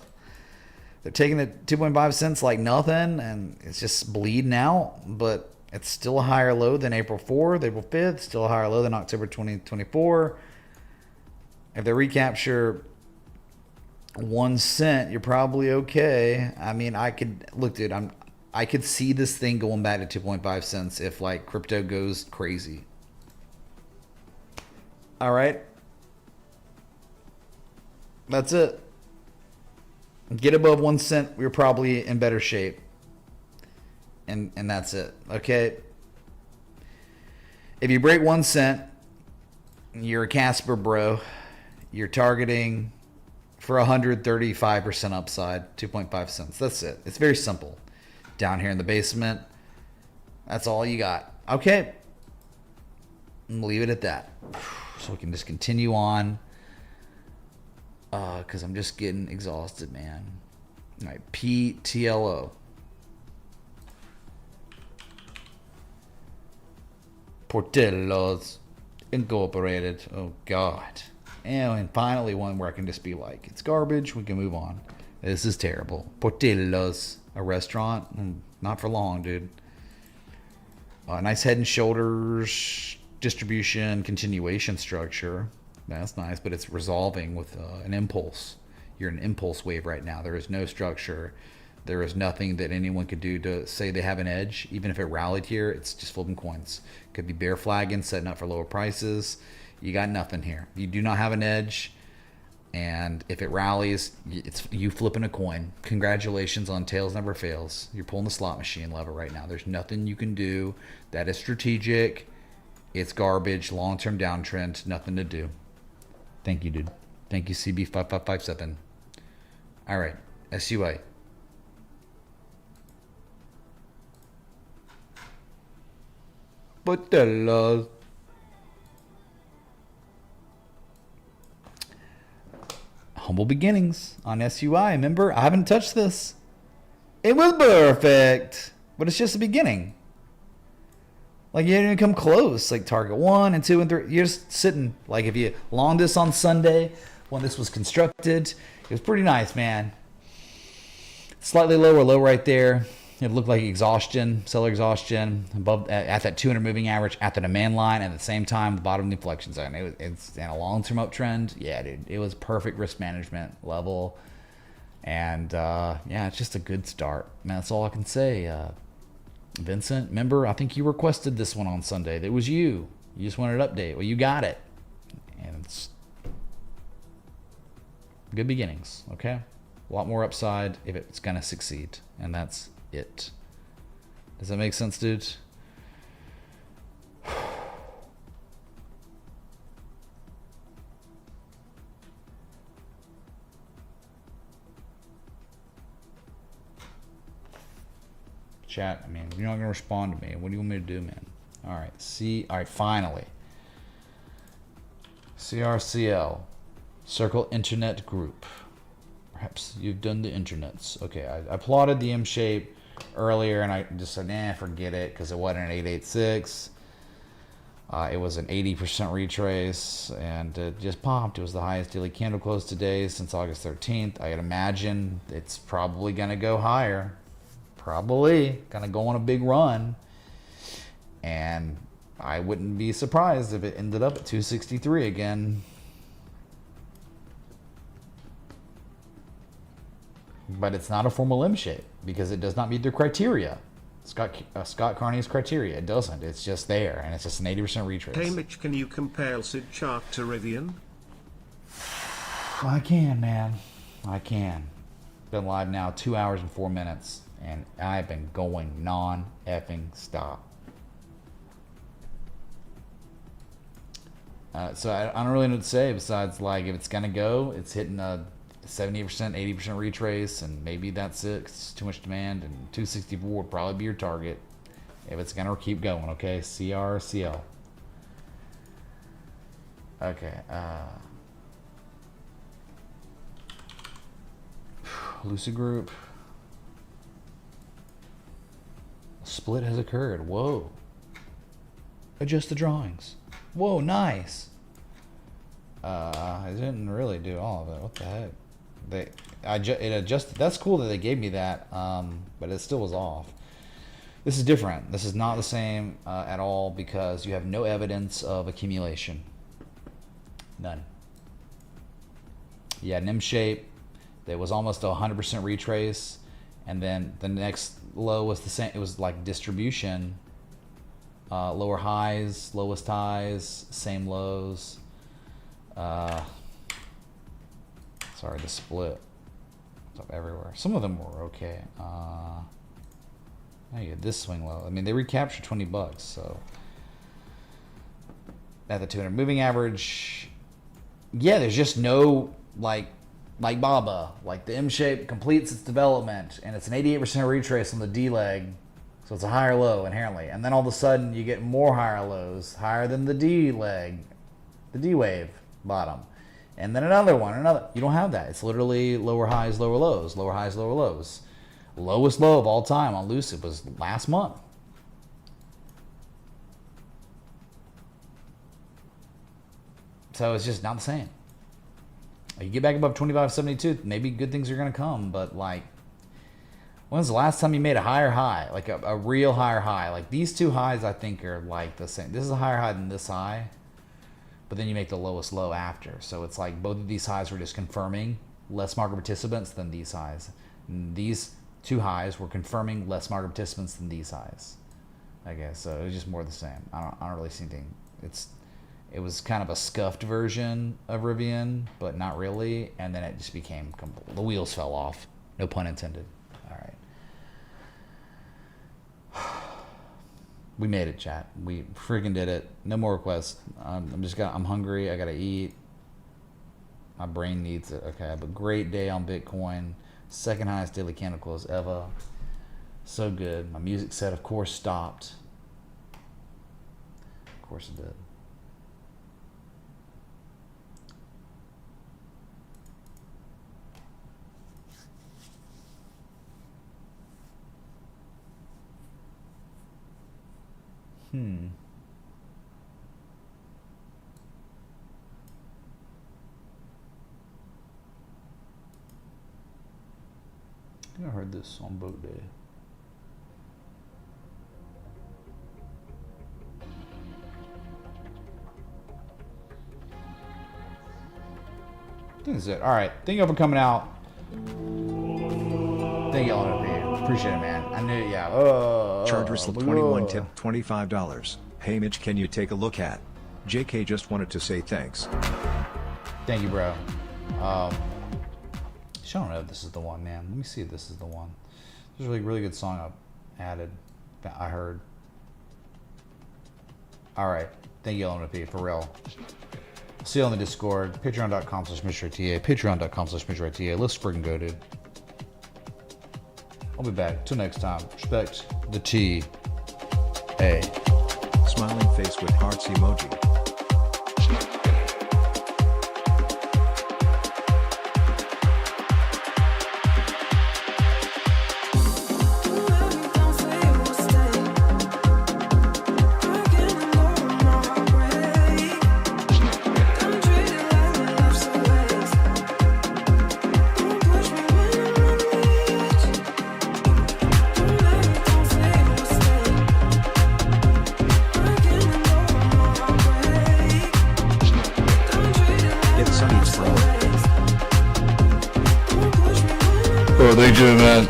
S2: They're taking it 2.5 cents like nothing, and it's just bleeding out. But it's still a higher low than April 4th, April 5th. Still a higher low than October 2024. If they recapture 1 cent, you're probably okay. I mean, I could look, dude. I could see this thing going back to 2.5 cents if like crypto goes crazy. All right. That's it. Get above 1 cent, we're probably in better shape. And that's it. Okay. If you break 1 cent, you're a Casper bro. You're targeting for 135% upside, 2.5 cents. That's it. It's very simple. Down here in the basement, that's all you got. Okay. Leave it at that. So we can just continue on. Because I'm just getting exhausted, man. All right, PTLO. Portillo's Incorporated. Oh, God. And finally one where I can just be like, it's garbage. We can move on. This is terrible. Portillo's, a restaurant. Not for long, dude. Nice head and shoulders distribution continuation structure. That's nice, but it's resolving with an impulse. You're in an impulse wave right now. There is no structure. There is nothing that anyone could do to say they have an edge. Even if it rallied here, it's just flipping coins. Could be bear flagging, setting up for lower prices. You got nothing here. You do not have an edge. And if it rallies, it's you flipping a coin. Congratulations on tails never fails. You're pulling the slot machine lever right now. There's nothing you can do that is strategic. It's garbage, long-term downtrend, nothing to do. Thank you, dude. Thank you, CB5557. All right, SUA. Portillo's. Humble beginnings on SUI. Remember, I haven't touched this. It was perfect, but it's just the beginning. Like, you didn't even come close. Like, target 1 and 2 and 3. You're just sitting. Like, if you long this on Sunday when this was constructed, it was pretty nice, man. Slightly lower low right there. It looked like exhaustion, seller exhaustion, above at that 200 moving average, at the demand line, and at the same time, the bottom of the inflection zone. It's in a long-term uptrend. Yeah, dude, it was perfect risk management level. And, yeah, it's just a good start. Man, that's all I can say. Vincent, remember, I think you requested this one on Sunday. It was you. You just wanted an update. Well, you got it. And it's good beginnings, okay? A lot more upside if it's going to succeed. And that's it. Does that make sense, dudes? Chat, I mean, you're not going to respond to me. What do you want me to do, man? All right, all right, finally. CRCL, Circle Internet Group. Perhaps you've done the internets. Okay, I plotted the M shape earlier, and I just said, nah, forget it, because it wasn't an 886. It was an 80% retrace, and it just popped. It was the highest daily candle close today since August 13th. I'd imagine it's probably going to go higher. Probably going to go on a big run. And I wouldn't be surprised if it ended up at 263 again. But it's not a formal M shape because it does not meet their criteria. Scott Carney's criteria. It doesn't. It's just there, and it's just an 80% retrace.
S4: Hey Mitch, can you compare Lucid chart to Rivian?
S2: I can, man. I can. Been live now 2 hours and 4 minutes, and I've been going non-effing stop. So I don't really know what to say besides, like, if it's gonna go, it's hitting a 70%, 80% retrace, and maybe that's it. It's too much demand, and 264 would probably be your target if it's gonna keep going. Okay, CRCL. Okay. Lucid Group. Split has occurred. Whoa. Adjust the drawings. Whoa, nice. I didn't really do all of it. What the heck? It adjusted. That's cool that they gave me that, but it still was off. This is different. This is not the same at all because you have no evidence of accumulation. None. Yeah, NIM shape. There was almost a 100% retrace, and then the next low was the same. It was like distribution. Lower highs, lowest highs, same lows. Sorry, the split. It's up everywhere. Some of them were okay. Now you get this swing low. I mean, they recaptured $20, so at the 200 moving average, yeah, there's just no like Baba, like the M shape completes its development, and it's an 88% retrace on the D leg, so it's a higher low inherently, and then all of a sudden you get more higher lows, higher than the D leg, the D wave bottom. And then another one, you don't have that. It's literally lower highs, lower lows, lower highs, lower lows. Lowest low of all time on Lucid was last month. So it's just not the same. You get back above 25.72, maybe good things are going to come, but like, when's the last time you made a higher high? Like a real higher high? Like these two highs I think are like the same. This is a higher high than this high. But then you make the lowest low after. So it's like both of these highs were just confirming less market participants than these highs. And these two highs were confirming less market participants than these highs. I guess so. It was just more the same. I don't really see anything. It was kind of a scuffed version of Rivian, but not really. And then it just became the wheels fell off. No pun intended. All right. We made it, chat. We freaking did it. No more requests. I'm hungry. I gotta eat. My brain needs it. Okay, I have a great day on Bitcoin. Second highest daily candle close ever. So good. My music set, of course, stopped. Of course it did. I think I heard this on boat day. I think that's it. All right. Thank you for coming out. Thank you all. Appreciate it, man. I knew, yeah.
S3: Chargers 21 tip $25. Hey Mitch, can you take a look at? JK just wanted to say thanks.
S2: Thank you, bro. I don't know if this is the one, man. Let me see if this is the one. There's a really good song I added. I heard. All right. Thank you, LMP, for real. See you on the Discord. Patreon.com/MrTA. Patreon.com/MrTA. Let's freaking go, dude. I'll be back. Till next time. Respect the T. A.
S3: Smiling face with hearts emoji.
S2: Thank you, man.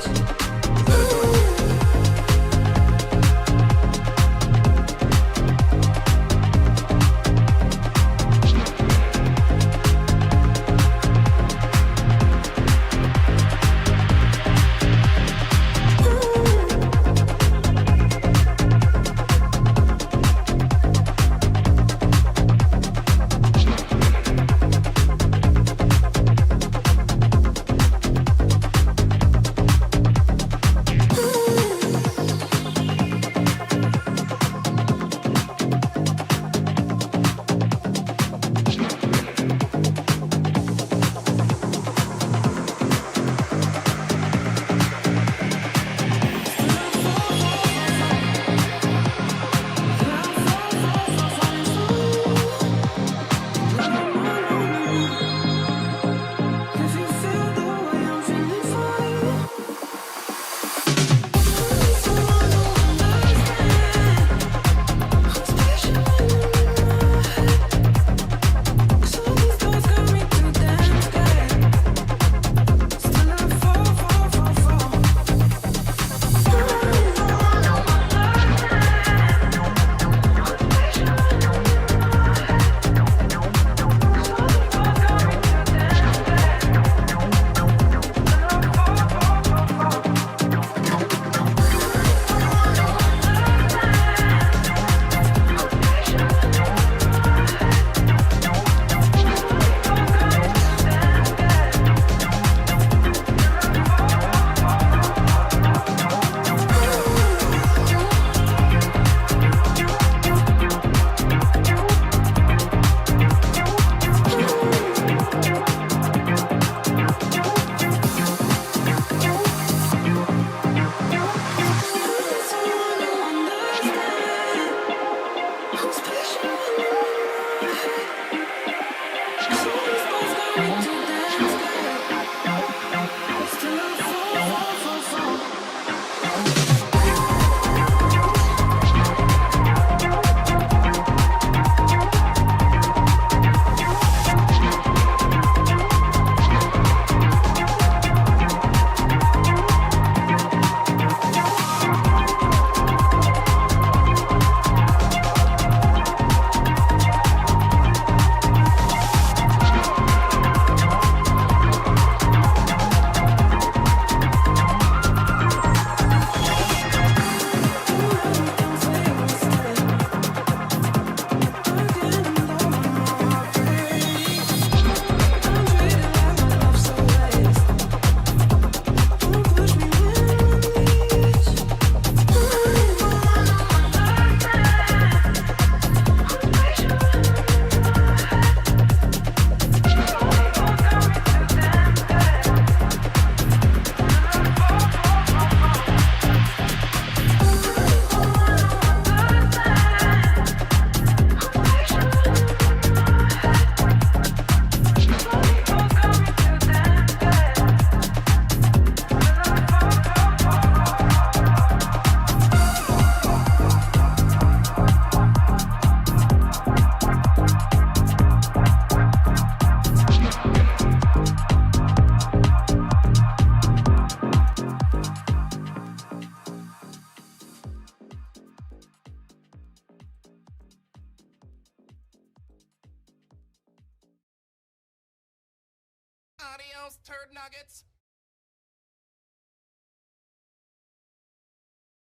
S8: Adios, turd nuggets.